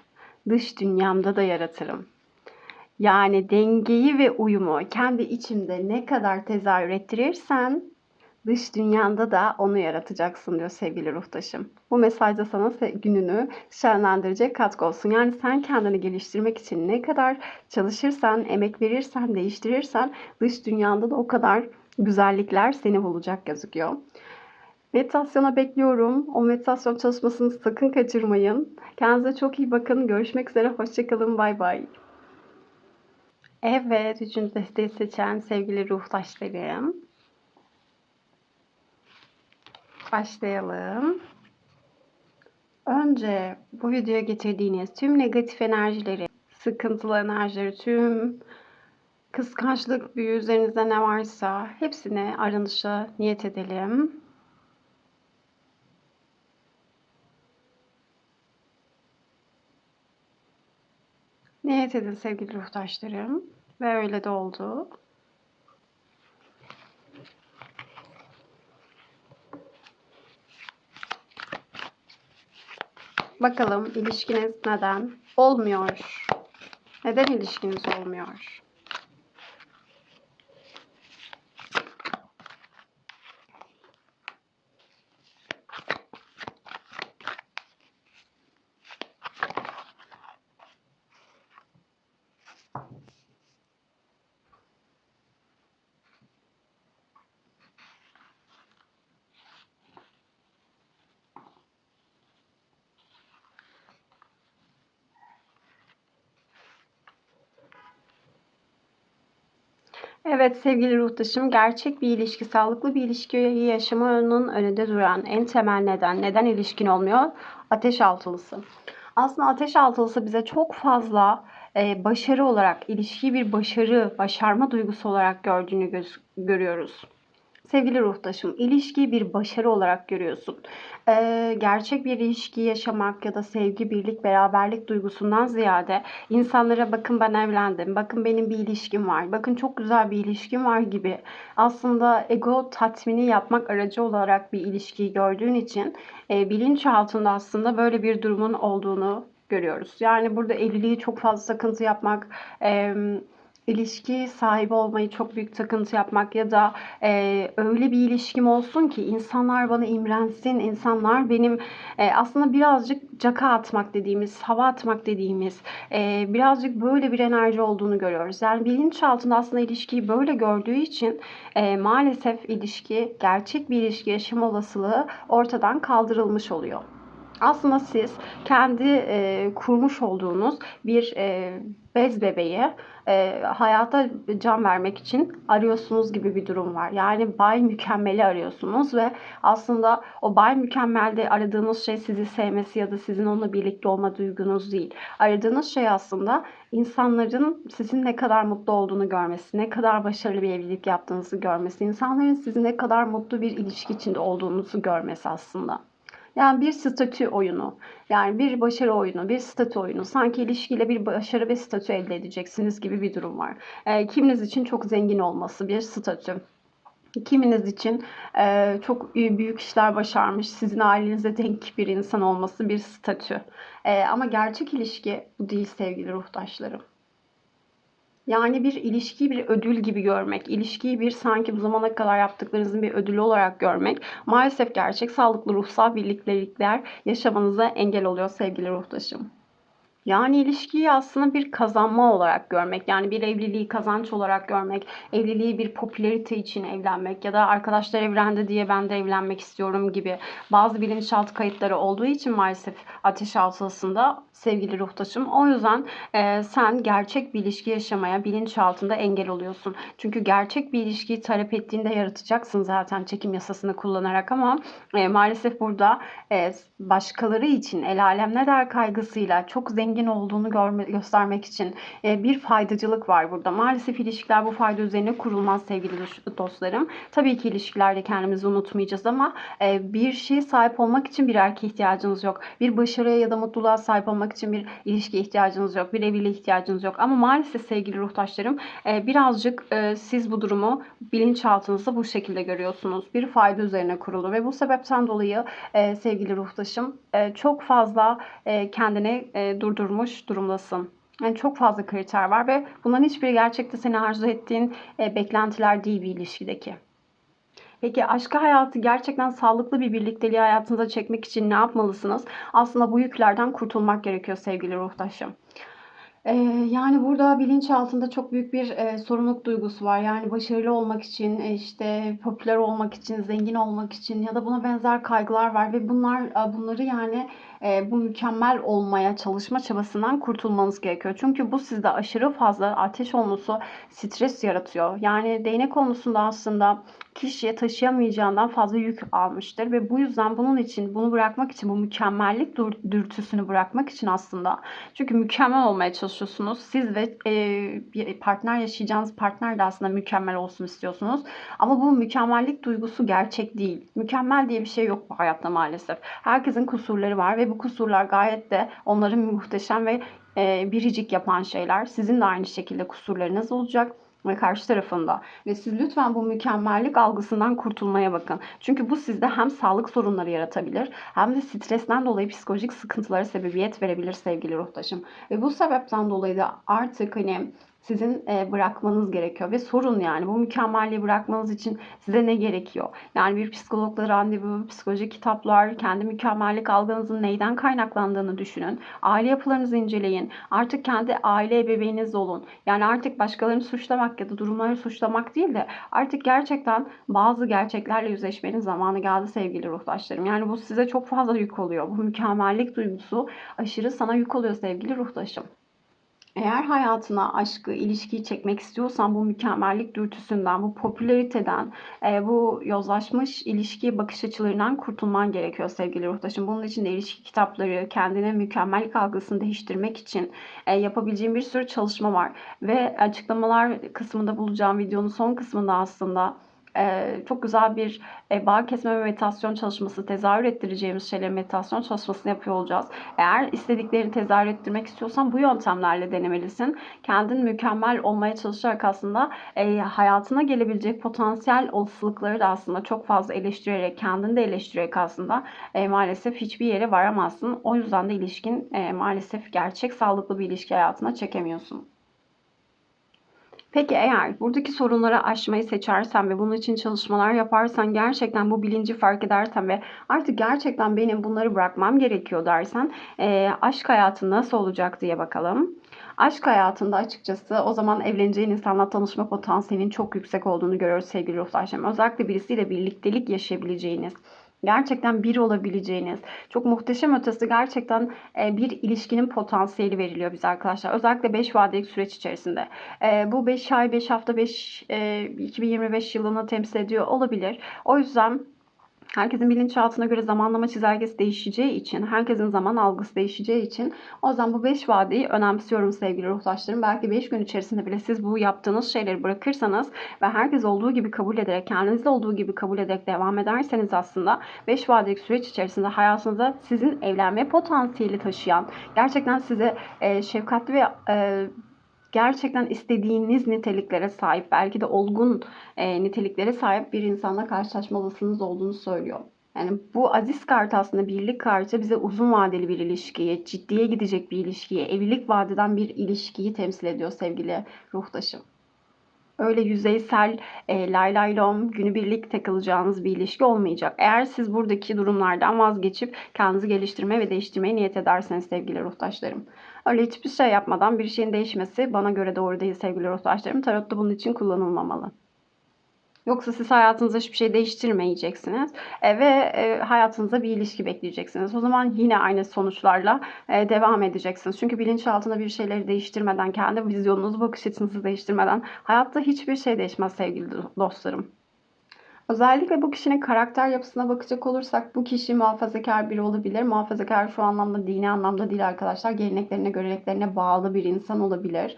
dış dünyamda da yaratırım. Yani dengeyi ve uyumu kendi içimde ne kadar tezahür ettirirsen dış dünyanda da onu yaratacaksın diyor sevgili ruhtaşım. Bu mesajda sana gününü şenlendirecek katkı olsun. Yani sen kendini geliştirmek için ne kadar çalışırsan, emek verirsen, değiştirirsen dış dünyanda da o kadar güzellikler seni bulacak gözüküyor. Meditasyona bekliyorum. O meditasyon çalışmasını sakın kaçırmayın. Kendinize çok iyi bakın. Görüşmek üzere. Hoşçakalın. Bay bay. Evet, 3. desteği seçen sevgili ruhtaşlarım. Başlayalım. Önce bu videoya getirdiğiniz tüm negatif enerjileri, sıkıntılı enerjileri, tüm Kıskançlık büyü üzerinizde ne varsa hepsini arınışa niyet edelim. Niyet edin sevgili ruhtaşlarım. Ve öyle de oldu. Bakalım ilişkiniz neden olmuyor? Neden ilişkiniz olmuyor? Evet sevgili ruhtaşım, gerçek bir ilişki, sağlıklı bir ilişkiyi yaşamanın önünde duran en temel neden ilişkin olmuyor? Ateş altılısı. Aslında ateş altılısı bize çok fazla başarı olarak, ilişkiyi bir başarı, başarma duygusu olarak gördüğünü görüyoruz. Sevgili ruhtaşım, ilişkiyi bir başarı olarak görüyorsun. Gerçek bir ilişki yaşamak ya da sevgi, birlik, beraberlik duygusundan ziyade insanlara bakın ben evlendim, bakın benim bir ilişkim var, bakın çok güzel bir ilişkim var gibi aslında ego tatmini yapmak aracı olarak bir ilişkiyi gördüğün için bilinçaltında aslında böyle bir durumun olduğunu görüyoruz. Yani burada evliliği çok fazla takıntı yapmak, ilişki sahibi olmayı çok büyük takıntı yapmak ya da öyle bir ilişkim olsun ki insanlar bana imrensin, insanlar benim aslında birazcık caka atmak dediğimiz, hava atmak dediğimiz birazcık böyle bir enerji olduğunu görüyoruz. Yani bilinçaltında aslında ilişkiyi böyle gördüğü için maalesef ilişki, gerçek bir ilişki yaşama olasılığı ortadan kaldırılmış oluyor. Aslında siz kendi kurmuş olduğunuz bir bez bebeği hayata can vermek için arıyorsunuz gibi bir durum var. Yani Bay Mükemmel'i arıyorsunuz ve aslında o Bay Mükemmel'de aradığınız şey sizi sevmesi ya da sizin onunla birlikte olma duygunuz değil. Aradığınız şey aslında insanların sizin ne kadar mutlu olduğunu görmesi, ne kadar başarılı bir evlilik yaptığınızı görmesi, insanların sizin ne kadar mutlu bir ilişki içinde olduğunuzu görmesi aslında. Yani bir statü oyunu, yani bir başarı oyunu, bir statü oyunu. Sanki ilişkiyle bir başarı ve statü elde edeceksiniz gibi bir durum var. Kiminiz için çok zengin olması bir statü. Kiminiz için çok büyük işler başarmış, sizin ailenize denk bir insan olması bir statü. Ama gerçek ilişki bu değil sevgili ruhtaşlarım. Yani bir ilişkiyi bir ödül gibi görmek, ilişkiyi bir sanki bu zamana kadar yaptıklarınızın bir ödülü olarak görmek maalesef gerçek sağlıklı ruhsal birliktelikler yaşamanıza engel oluyor sevgili ruhtaşım. Yani ilişkiyi aslında bir kazanma olarak görmek, yani bir evliliği kazanç olarak görmek, evliliği bir popülarite için evlenmek ya da arkadaşlar evlendi diye ben de evlenmek istiyorum gibi bazı bilinçaltı kayıtları olduğu için maalesef ateş altısında sevgili ruhtaşım. O yüzden sen gerçek bir ilişki yaşamaya bilinçaltında engel oluyorsun. Çünkü gerçek bir ilişkiyi talep ettiğinde yaratacaksın zaten çekim yasasını kullanarak ama maalesef burada başkaları için el alem ne der kaygısıyla çok zengin olduğunu göstermek için bir faydacılık var burada. Maalesef ilişkiler bu fayda üzerine kurulmaz sevgili dostlarım. Tabii ki ilişkilerde kendimizi unutmayacağız ama bir şeye sahip olmak için bir erkeğe ihtiyacınız yok. Bir başarıya ya da mutluluğa sahip olmak için bir ilişkiye ihtiyacınız yok. Bir evliliğe ihtiyacınız yok. Ama maalesef sevgili ruhtaşlarım birazcık siz bu durumu bilinçaltınızda bu şekilde görüyorsunuz. Bir fayda üzerine kurulu ve bu sebepten dolayı sevgili ruhtaşım çok fazla kendini durdurmuş durumdasın. Yani çok fazla kriter var ve bunların hiçbiri gerçekte seni arzu ettiğin beklentiler değil bir ilişkideki. Peki aşk hayatı gerçekten sağlıklı bir birlikteliği hayatınıza çekmek için ne yapmalısınız? Aslında bu yüklerden kurtulmak gerekiyor sevgili ruhtaşım. Yani burada bilinçaltında çok büyük bir sorumluluk duygusu var. Yani başarılı olmak için, işte popüler olmak için, zengin olmak için ya da buna benzer kaygılar var ve bunları yani bu mükemmel olmaya çalışma çabasından kurtulmanız gerekiyor. Çünkü bu sizde aşırı fazla ateş olması stres yaratıyor. Yani değnek konusunda aslında kişiye taşıyamayacağından fazla yük almıştır ve bu yüzden bunun için, bunu bırakmak için, bu mükemmellik dürtüsünü bırakmak için aslında, çünkü mükemmel olmaya çalışıyorsunuz. Siz ve bir partner, yaşayacağınız partner de aslında mükemmel olsun istiyorsunuz. Ama bu mükemmellik duygusu gerçek değil. Mükemmel diye bir şey yok bu hayatta maalesef. Herkesin kusurları var ve bu kusurlar gayet de onları muhteşem ve biricik yapan şeyler. Sizin de aynı şekilde kusurlarınız olacak ve karşı tarafında. Ve siz lütfen bu mükemmellik algısından kurtulmaya bakın. Çünkü bu sizde hem sağlık sorunları yaratabilir hem de stresten dolayı psikolojik sıkıntılara sebebiyet verebilir sevgili ruhtaşım. Ve bu sebepten dolayı da artık hani sizin bırakmanız gerekiyor ve sorun, yani bu mükemmelliği bırakmanız için size ne gerekiyor? Yani bir psikologla randevu, psikolojik kitaplar, kendi mükemmellik algınızın neyden kaynaklandığını düşünün. Aile yapılarınızı inceleyin. Artık kendi aile ebeveyniniz olun. Yani artık başkalarını suçlamak ya da durumları suçlamak değil de artık gerçekten bazı gerçeklerle yüzleşmenin zamanı geldi sevgili ruhtaşlarım. Yani bu size çok fazla yük oluyor. Bu mükemmellik duygusu aşırı sana yük oluyor sevgili ruhtaşım. Eğer hayatına aşkı, ilişkiyi çekmek istiyorsan bu mükemmellik dürtüsünden, bu popülariteden, bu yozlaşmış ilişki bakış açılarından kurtulman gerekiyor sevgili ruhtaşım. Bunun için de ilişki kitapları, kendine mükemmellik algısını değiştirmek için yapabileceğim bir sürü çalışma var. Ve açıklamalar kısmında bulacağım videonun son kısmında aslında çok güzel bir bağ kesme ve meditasyon çalışması, tezahür ettireceğimiz şeylerin meditasyon çalışmasını yapıyor olacağız. Eğer istediklerini tezahür ettirmek istiyorsan bu yöntemlerle denemelisin. Kendin mükemmel olmaya çalışarak aslında hayatına gelebilecek potansiyel olasılıkları da aslında çok fazla eleştirerek, kendini de eleştirerek aslında maalesef hiçbir yere varamazsın. O yüzden de ilişkin maalesef gerçek sağlıklı bir ilişki hayatına çekemiyorsun. Peki eğer buradaki sorunları aşmayı seçersen ve bunun için çalışmalar yaparsan, gerçekten bu bilinci fark edersen ve artık gerçekten benim bunları bırakmam gerekiyor dersen, aşk hayatın nasıl olacak diye bakalım. Aşk hayatında açıkçası o zaman evleneceğin insanla tanışma potansiyelinin çok yüksek olduğunu görüyoruz sevgili ruhtaşlarım. Özellikle birisiyle birliktelik yaşayabileceğiniz, gerçekten bir olabileceğiniz, çok muhteşem ötesi gerçekten bir ilişkinin potansiyeli veriliyor bize arkadaşlar. Özellikle 5 vadelik süreç içerisinde. Bu 5 ay, 5 hafta, 2025 yılını temsil ediyor olabilir. O yüzden herkesin bilinçaltına göre zamanlama çizelgesi değişeceği için, herkesin zaman algısı değişeceği için o yüzden bu 5 vadeyi önemsiyorum sevgili ruhtaşlarım. Belki 5 gün içerisinde bile siz bu yaptığınız şeyleri bırakırsanız ve herkes olduğu gibi kabul ederek, kendinizi olduğu gibi kabul ederek devam ederseniz aslında 5 vadelik süreç içerisinde hayatınızda sizin evlenme potansiyeli taşıyan, gerçekten size şefkatli ve gerçekten istediğiniz niteliklere sahip, belki de olgun niteliklere sahip bir insanla karşılaşma olasılığınız olduğunu söylüyor. Yani bu aziz kartı aslında birlik kartı bize uzun vadeli bir ilişkiyi, ciddiye gidecek bir ilişkiyi, evlilik vadeden bir ilişkiyi temsil ediyor sevgili ruhtaşım. Öyle yüzeysel lay lay lom günübirlik takılacağınız bir ilişki olmayacak. Eğer siz buradaki durumlardan vazgeçip kendinizi geliştirmeye ve değiştirmeye niyet ederseniz sevgili ruhtaşlarım. Öyle hiçbir şey yapmadan bir şeyin değişmesi bana göre doğru değil sevgili ruhtaşlarım. Tarot da bunun için kullanılmamalı. Yoksa siz hayatınızda hiçbir şey değiştirmeyeceksiniz ve hayatınızda bir ilişki bekleyeceksiniz. O zaman yine aynı sonuçlarla devam edeceksiniz. Çünkü bilinçaltında bir şeyleri değiştirmeden, kendi vizyonunuzu, bakış açınızı değiştirmeden hayatta hiçbir şey değişmez sevgili dostlarım. Özellikle bu kişinin karakter yapısına bakacak olursak bu kişi muhafazakar biri olabilir. Muhafazakar şu anlamda dini anlamda değil arkadaşlar. Geleneklerine, göreneklerine bağlı bir insan olabilir.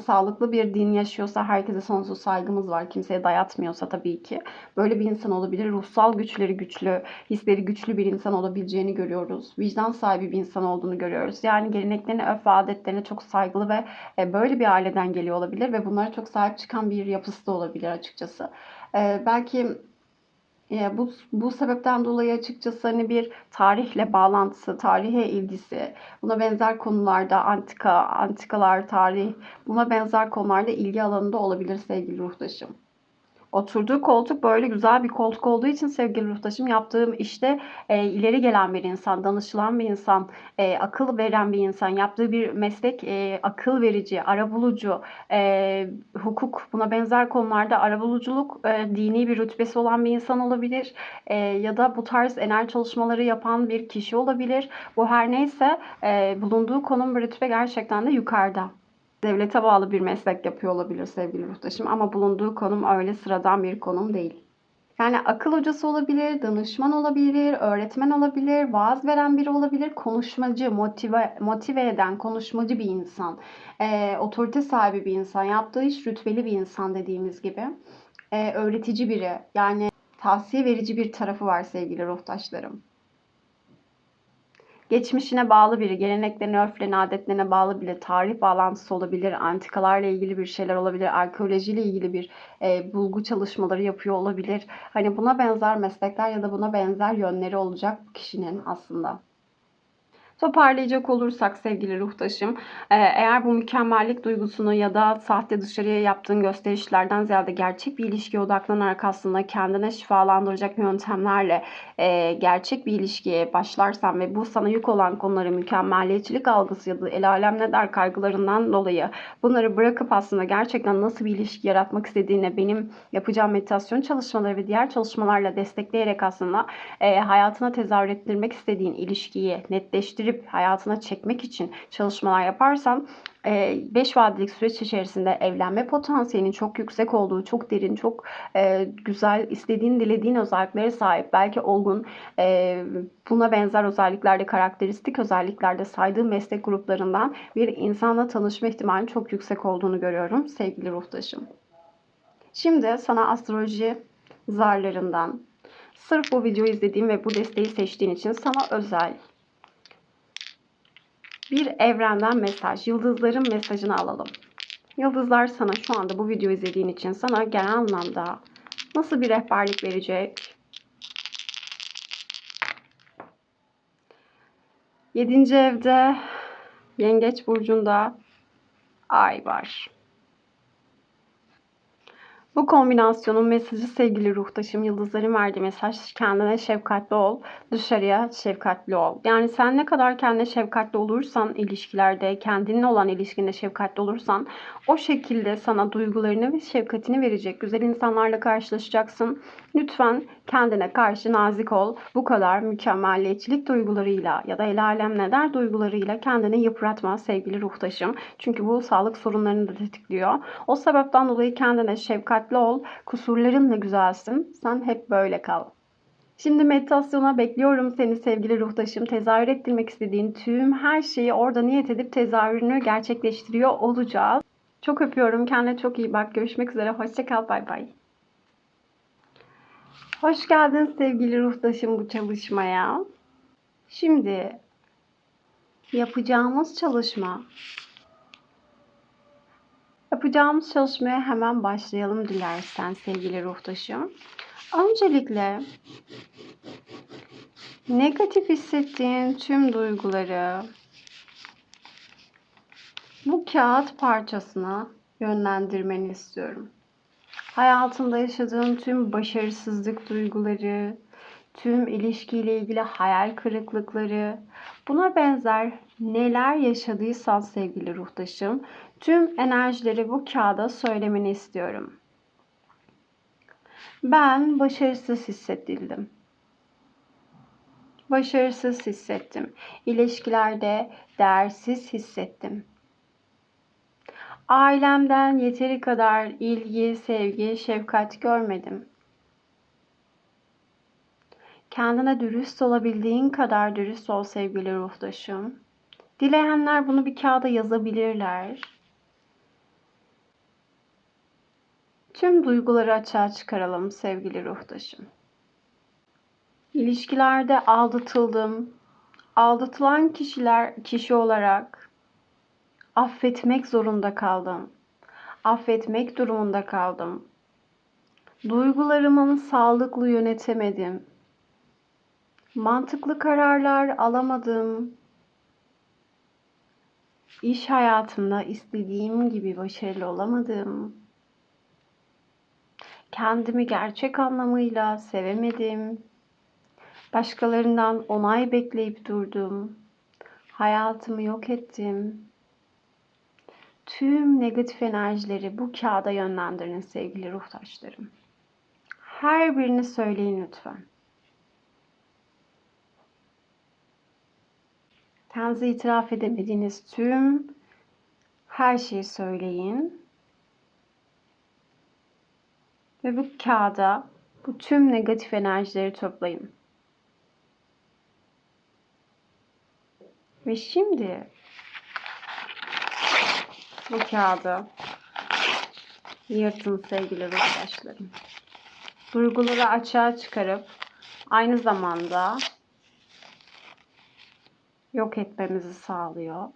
Sağlıklı bir din yaşıyorsa, herkese sonsuz saygımız var. Kimseye dayatmıyorsa tabii ki. Böyle bir insan olabilir. Ruhsal güçleri güçlü, hisleri güçlü bir insan olabileceğini görüyoruz. Vicdan sahibi bir insan olduğunu görüyoruz. Yani geleneklerine, örf ve adetlerine çok saygılı ve böyle bir aileden geliyor olabilir ve bunlara çok sahip çıkan bir yapısı da olabilir açıkçası. Belki bu sebepten dolayı açıkçası hani bir tarihle bağlantısı, tarihe ilgisi, buna benzer konularda antikalar, tarih, buna benzer konularda ilgi alanında olabilir sevgili ruhtaşım. Oturduğu koltuk böyle güzel bir koltuk olduğu için sevgili ruhtaşım, yaptığım işte ileri gelen bir insan, danışılan bir insan, akıl veren bir insan, yaptığı bir meslek akıl verici, arabulucu, hukuk, buna benzer konularda arabuluculuk, dini bir rütbesi olan bir insan olabilir. Ya da bu tarz enerji çalışmaları yapan bir kişi olabilir. Bu her neyse bulunduğu konum ve rütbe gerçekten de yukarıda. Devlete bağlı bir meslek yapıyor olabilir sevgili ruhtaşım, ama bulunduğu konum öyle sıradan bir konum değil. Yani akıl hocası olabilir, danışman olabilir, öğretmen olabilir, vaaz veren biri olabilir, konuşmacı, motive eden, konuşmacı bir insan, otorite sahibi bir insan, yaptığı iş rütbeli bir insan dediğimiz gibi, öğretici biri, yani tavsiye verici bir tarafı var sevgili ruhtaşlarım. Geçmişine bağlı biri, geleneklerine, örflerine, adetlerine bağlı biri, tarih bağlantısı olabilir, antikalarla ilgili bir şeyler olabilir, arkeolojiyle ilgili bir bulgu çalışmaları yapıyor olabilir. Hani buna benzer meslekler ya da buna benzer yönleri olacak bu kişinin aslında. Toparlayacak olursak sevgili ruhtaşım, eğer bu mükemmellik duygusunu ya da sahte dışarıya yaptığın gösterişlerden ziyade gerçek bir ilişkiye odaklanarak aslında kendine şifalandıracak yöntemlerle gerçek bir ilişkiye başlarsan ve bu sana yük olan konuları, mükemmeliyetçilik algısı ya da el alem ne der kaygılarından dolayı bunları bırakıp aslında gerçekten nasıl bir ilişki yaratmak istediğine benim yapacağım meditasyon çalışmaları ve diğer çalışmalarla destekleyerek aslında hayatına tezahür ettirmek istediğin ilişkiyi netleştirip hayatına çekmek için çalışmalar yaparsan 5 vadilik süreç içerisinde evlenme potansiyelinin çok yüksek olduğu, çok derin, çok güzel, istediğin, dilediğin özelliklere sahip, belki olgun, buna benzer özelliklerde, karakteristik özelliklerde saydığım meslek gruplarından bir insanla tanışma ihtimalinin çok yüksek olduğunu görüyorum sevgili ruhtaşım. Şimdi sana astroloji zarlarından, sırf bu videoyu izlediğim ve bu desteği seçtiğin için sana özel bir evrenden mesaj, yıldızların mesajını alalım. Yıldızlar sana şu anda bu videoyu izlediğin için sana genel anlamda nasıl bir rehberlik verecek? 7. evde Yengeç burcunda Ay var. Bu kombinasyonun mesajı sevgili ruhtaşım, yıldızların verdiği mesaj: kendine şefkatli ol, dışarıya şefkatli ol. Yani sen ne kadar kendine şefkatli olursan ilişkilerde, kendinle olan ilişkinde şefkatli olursan o şekilde sana duygularını ve şefkatini verecek güzel insanlarla karşılaşacaksın. Lütfen kendine karşı nazik ol. Bu kadar mükemmelliyetçilik duygularıyla ya da el alem ne der duygularıyla kendini yıpratma sevgili ruhtaşım. Çünkü bu sağlık sorunlarını da tetikliyor. O sebepten dolayı kendine şefkatli ol. Kusurlarınla güzelsin. Sen hep böyle kal. Şimdi meditasyona bekliyorum seni sevgili ruhtaşım. Tezahür ettirmek istediğin tüm her şeyi orada niyet edip tezahürünü gerçekleştiriyor olacağız. Çok öpüyorum. Kendine çok iyi bak. Görüşmek üzere. Hoşça kal. Bay bay. Hoş geldin sevgili ruhtaşım bu çalışmaya. Şimdi yapacağımız çalışmaya hemen başlayalım dilersen sevgili ruhtaşım. Öncelikle negatif hissettiğin tüm duyguları bu kağıt parçasına yönlendirmeni istiyorum. Hayatında yaşadığın tüm başarısızlık duyguları, tüm ilişkiyle ilgili hayal kırıklıkları, buna benzer neler yaşadıysan sevgili ruhtaşım, tüm enerjileri bu kağıda söylemeni istiyorum. Ben başarısız hissedildim. Başarısız hissettim. İlişkilerde değersiz hissettim. Ailemden yeteri kadar ilgi, sevgi, şefkat görmedim. Kendine dürüst olabildiğin kadar dürüst ol sevgili ruhtaşım. Dileyenler bunu bir kağıda yazabilirler. Tüm duyguları açığa çıkaralım sevgili ruhtaşım. İlişkilerde aldatıldım. Aldatılan kişi olarak affetmek zorunda kaldım. Affetmek durumunda kaldım. Duygularımı sağlıklı yönetemedim. Mantıklı kararlar alamadım. İş hayatımda istediğim gibi başarılı olamadım. kendimi gerçek anlamıyla sevemedim. Başkalarından onay bekleyip durdum. Hayatımı yok ettim. Tüm negatif enerjileri bu kağıda yönlendirin sevgili ruhtaşlarım. Her birini söyleyin lütfen. Kendinize itiraf edemediğiniz tüm her şeyi söyleyin. Ve bu kağıda bu tüm negatif enerjileri toplayın. Ve şimdi bu kağıdı yırtın sevgili ruhtaşlarım. Duyguları açığa çıkarıp aynı zamanda yok etmemizi sağlıyor.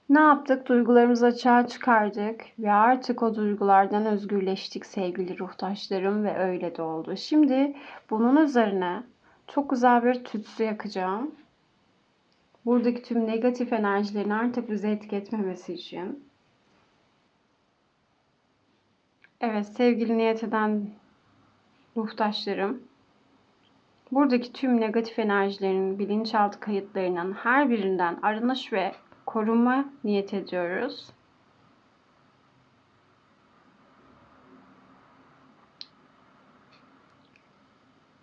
Ne yaptık? Duygularımızı açığa çıkardık ve artık o duygulardan özgürleştik sevgili ruhtaşlarım ve öyle de oldu. Şimdi bunun üzerine çok güzel bir tütsü yakacağım. Buradaki tüm negatif enerjilerin artık bize etki etmemesi için. Evet sevgili niyet eden ruhtaşlarım, buradaki tüm negatif enerjilerin bilinçaltı kayıtlarının her birinden arınış ve korunma niyet ediyoruz.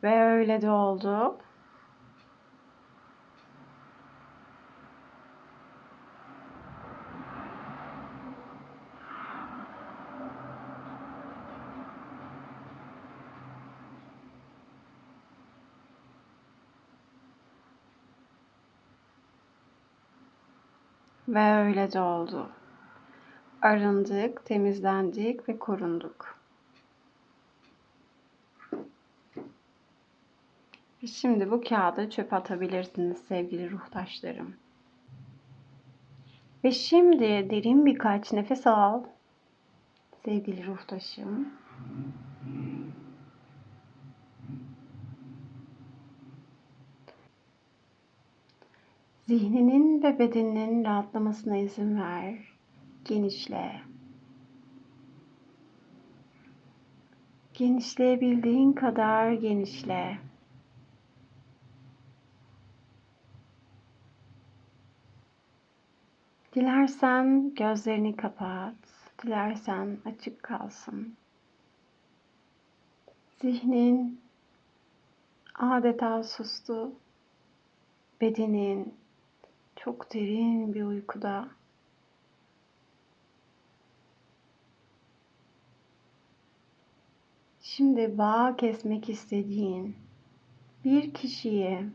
Ve öyle de oldu. Ve öyle de oldu. Arındık, temizlendik ve korunduk. Şimdi bu kağıdı çöpe atabilirsiniz sevgili ruhtaşlarım. Ve şimdi derin birkaç nefes al. Sevgili ruhtaşım. Zihninin ve bedeninin rahatlamasına izin ver. Genişle. Genişleyebildiğin kadar genişle. Dilersen gözlerini kapat. Dilersen açık kalsın. Zihnin adeta sustu. Bedenin çok derin bir uykuda. Şimdi bağ kesmek istediğin bir kişiyi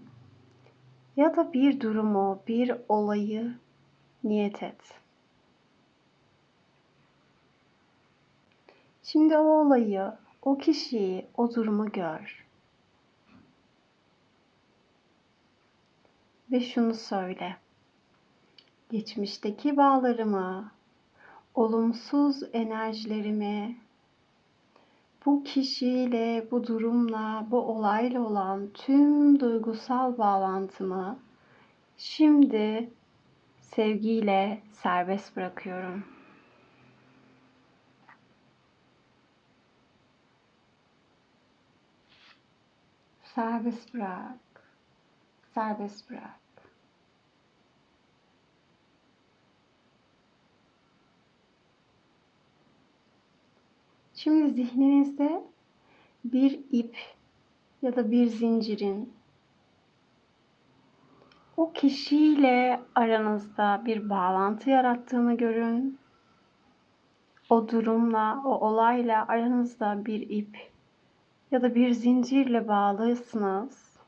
ya da bir durumu, bir olayı niyet et. Şimdi o olayı, o kişiyi, o durumu gör. Ve şunu söyle. Geçmişteki bağlarımı, olumsuz enerjilerimi, bu kişiyle, bu durumla, bu olayla olan tüm duygusal bağlantımı şimdi sevgiyle serbest bırakıyorum. Serbest bırak. Serbest bırak. Şimdi zihninizde bir ip ya da bir zincirin o kişiyle aranızda bir bağlantı yarattığını görün. O durumla, o olayla aranızda bir ip ya da bir zincirle bağlısınız.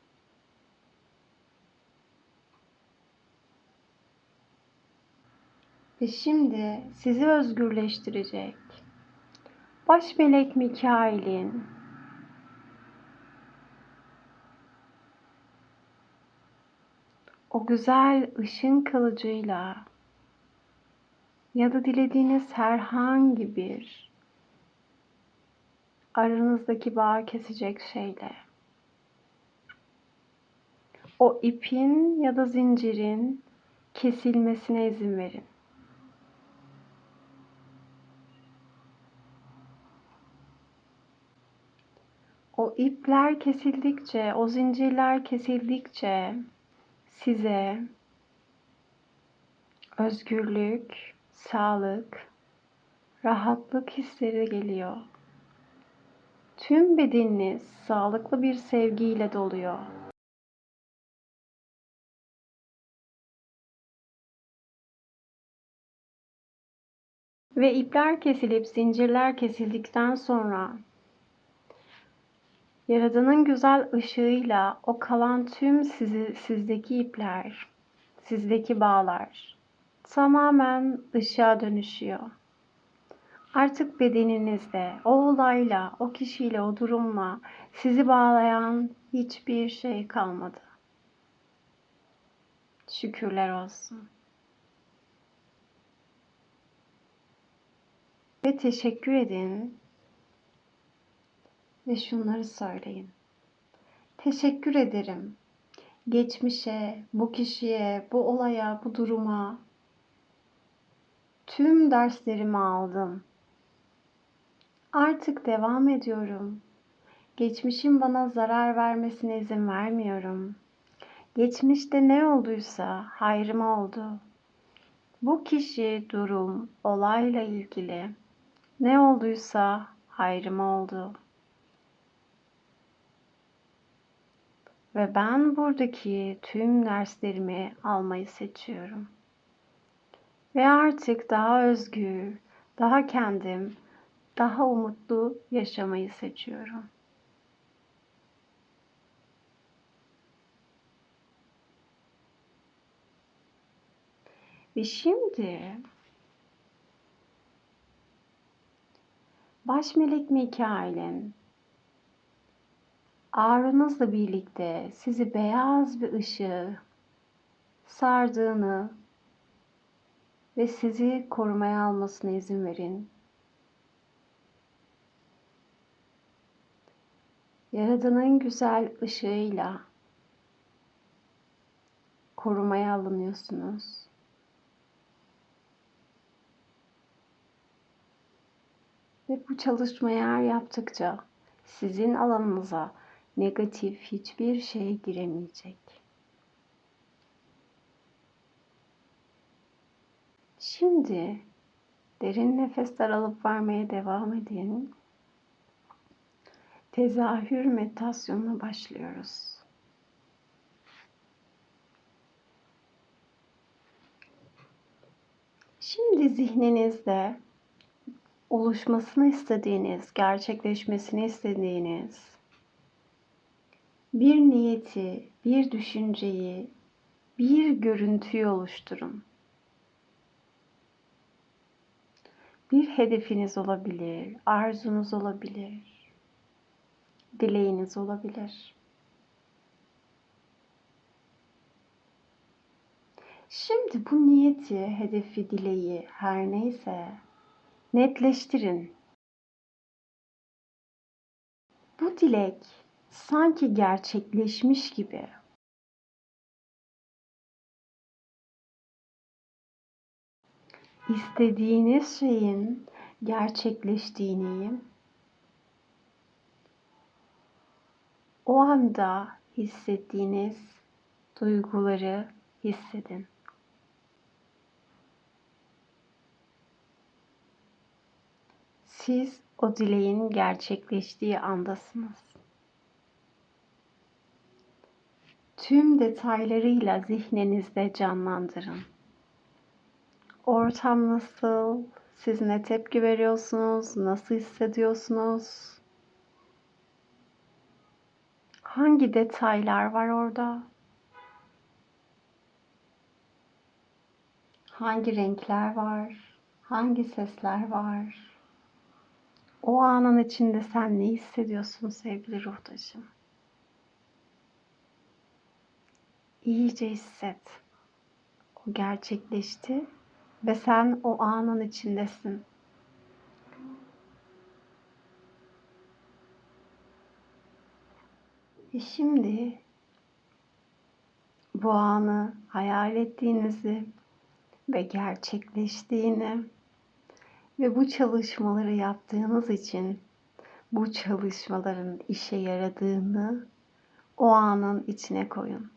Ve şimdi sizi özgürleştirecek baş melek Mikail'in o güzel ışın kılıcıyla ya da dilediğiniz herhangi bir aranızdaki bağı kesecek şeyle o ipin ya da zincirin kesilmesine izin verin. o ipler kesildikçe, o zincirler kesildikçe size özgürlük, sağlık, rahatlık hisleri geliyor. Tüm bedeniniz sağlıklı bir sevgiyle doluyor. Ve ipler kesilip zincirler kesildikten sonra Yaradan'ın güzel ışığıyla o kalan tüm sizdeki ipler, sizdeki bağlar tamamen ışığa dönüşüyor. Artık bedeninizde o olayla, o kişiyle, o durumla sizi bağlayan hiçbir şey kalmadı. Şükürler olsun. Ve teşekkür edin ve şunları söyleyin. Teşekkür ederim. Geçmişe, bu kişiye, bu olaya, bu duruma tüm derslerimi aldım. Artık devam ediyorum. Geçmişin bana zarar vermesine izin vermiyorum. Geçmişte ne olduysa hayrıma oldu. Bu kişi, durum, olayla ilgili ne olduysa hayrıma oldu. Ve ben buradaki tüm derslerimi almayı seçiyorum. Ve artık daha özgür, daha kendim, daha umutlu yaşamayı seçiyorum. Ve şimdi Baş Melek Mikail'in ağrınızla birlikte sizi beyaz bir ışığı sardığını ve sizi korumaya almasına izin verin. Yaradan'ın güzel ışığıyla korumaya alınıyorsunuz. Ve bu çalışmayı her yaptıkça sizin alanınıza negatif hiçbir şey giremeyecek. Şimdi derin nefesler alıp vermeye devam edin. Tezahür meditasyonuna başlıyoruz. Şimdi zihninizde oluşmasını istediğiniz, gerçekleşmesini istediğiniz bir niyeti, bir düşünceyi, bir görüntüyü oluşturun. Bir hedefiniz olabilir, arzunuz olabilir, dileğiniz olabilir. Şimdi bu niyeti, hedefi, dileği her neyse netleştirin. Bu dilek sanki gerçekleşmiş gibi istediğiniz şeyin gerçekleştiğini o anda hissettiğiniz duyguları hissedin. Siz o dileğin gerçekleştiği andasınız. Tüm detaylarıyla zihninizde canlandırın. Ortam nasıl? Siz ne tepki veriyorsunuz? Nasıl hissediyorsunuz? Hangi detaylar var orada? Hangi renkler var? Hangi sesler var? O anın içinde sen ne hissediyorsun sevgili ruhtaşım? İyice hisset. O gerçekleşti ve sen o anın içindesin. Ve şimdi bu anı hayal ettiğinizi ve gerçekleştiğini ve bu çalışmaları yaptığınız için bu çalışmaların işe yaradığını o anın içine koyun.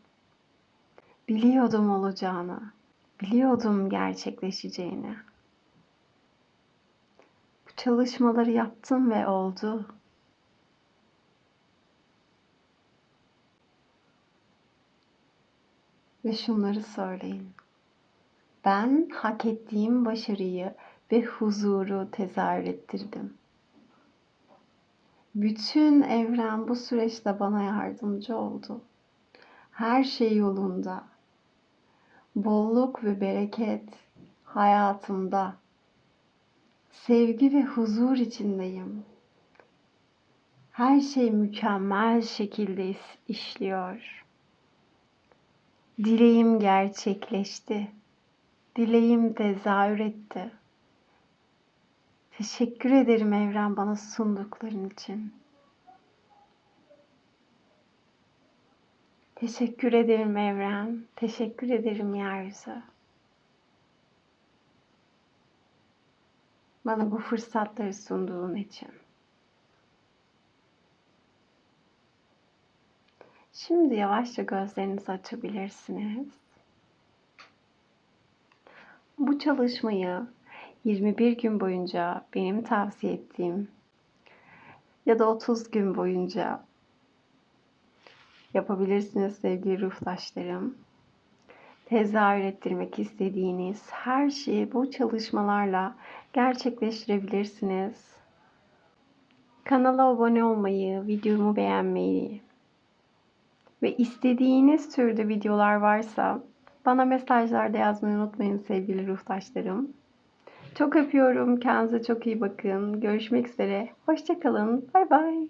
Biliyordum olacağını, biliyordum gerçekleşeceğini. Bu çalışmaları yaptım ve oldu. Ve şunları söyleyin. Ben hak ettiğim başarıyı ve huzuru tezahür ettirdim. Bütün evren bu süreçte bana yardımcı oldu. Her şey yolunda. Bolluk ve bereket hayatımda. Sevgi ve huzur içindeyim. Her şey mükemmel şekilde işliyor. Dileğim gerçekleşti. Dileğim tezahür etti. Teşekkür ederim evren bana sundukların için. Teşekkür ederim evren. Teşekkür ederim yeryüzü. Bana bu fırsatları sunduğun için. Şimdi yavaşça gözlerinizi açabilirsiniz. Bu çalışmayı 21 gün boyunca benim tavsiye ettiğim ya da 30 gün boyunca yapabilirsiniz sevgili ruhtaşlarım. Tezahür ettirmek istediğiniz her şeyi bu çalışmalarla gerçekleştirebilirsiniz. Kanala abone olmayı, videomu beğenmeyi ve istediğiniz türde videolar varsa bana mesajlarda yazmayı unutmayın sevgili ruhtaşlarım. Çok öpüyorum. Kendinize çok iyi bakın. Görüşmek üzere. Hoşça kalın. Bay bay.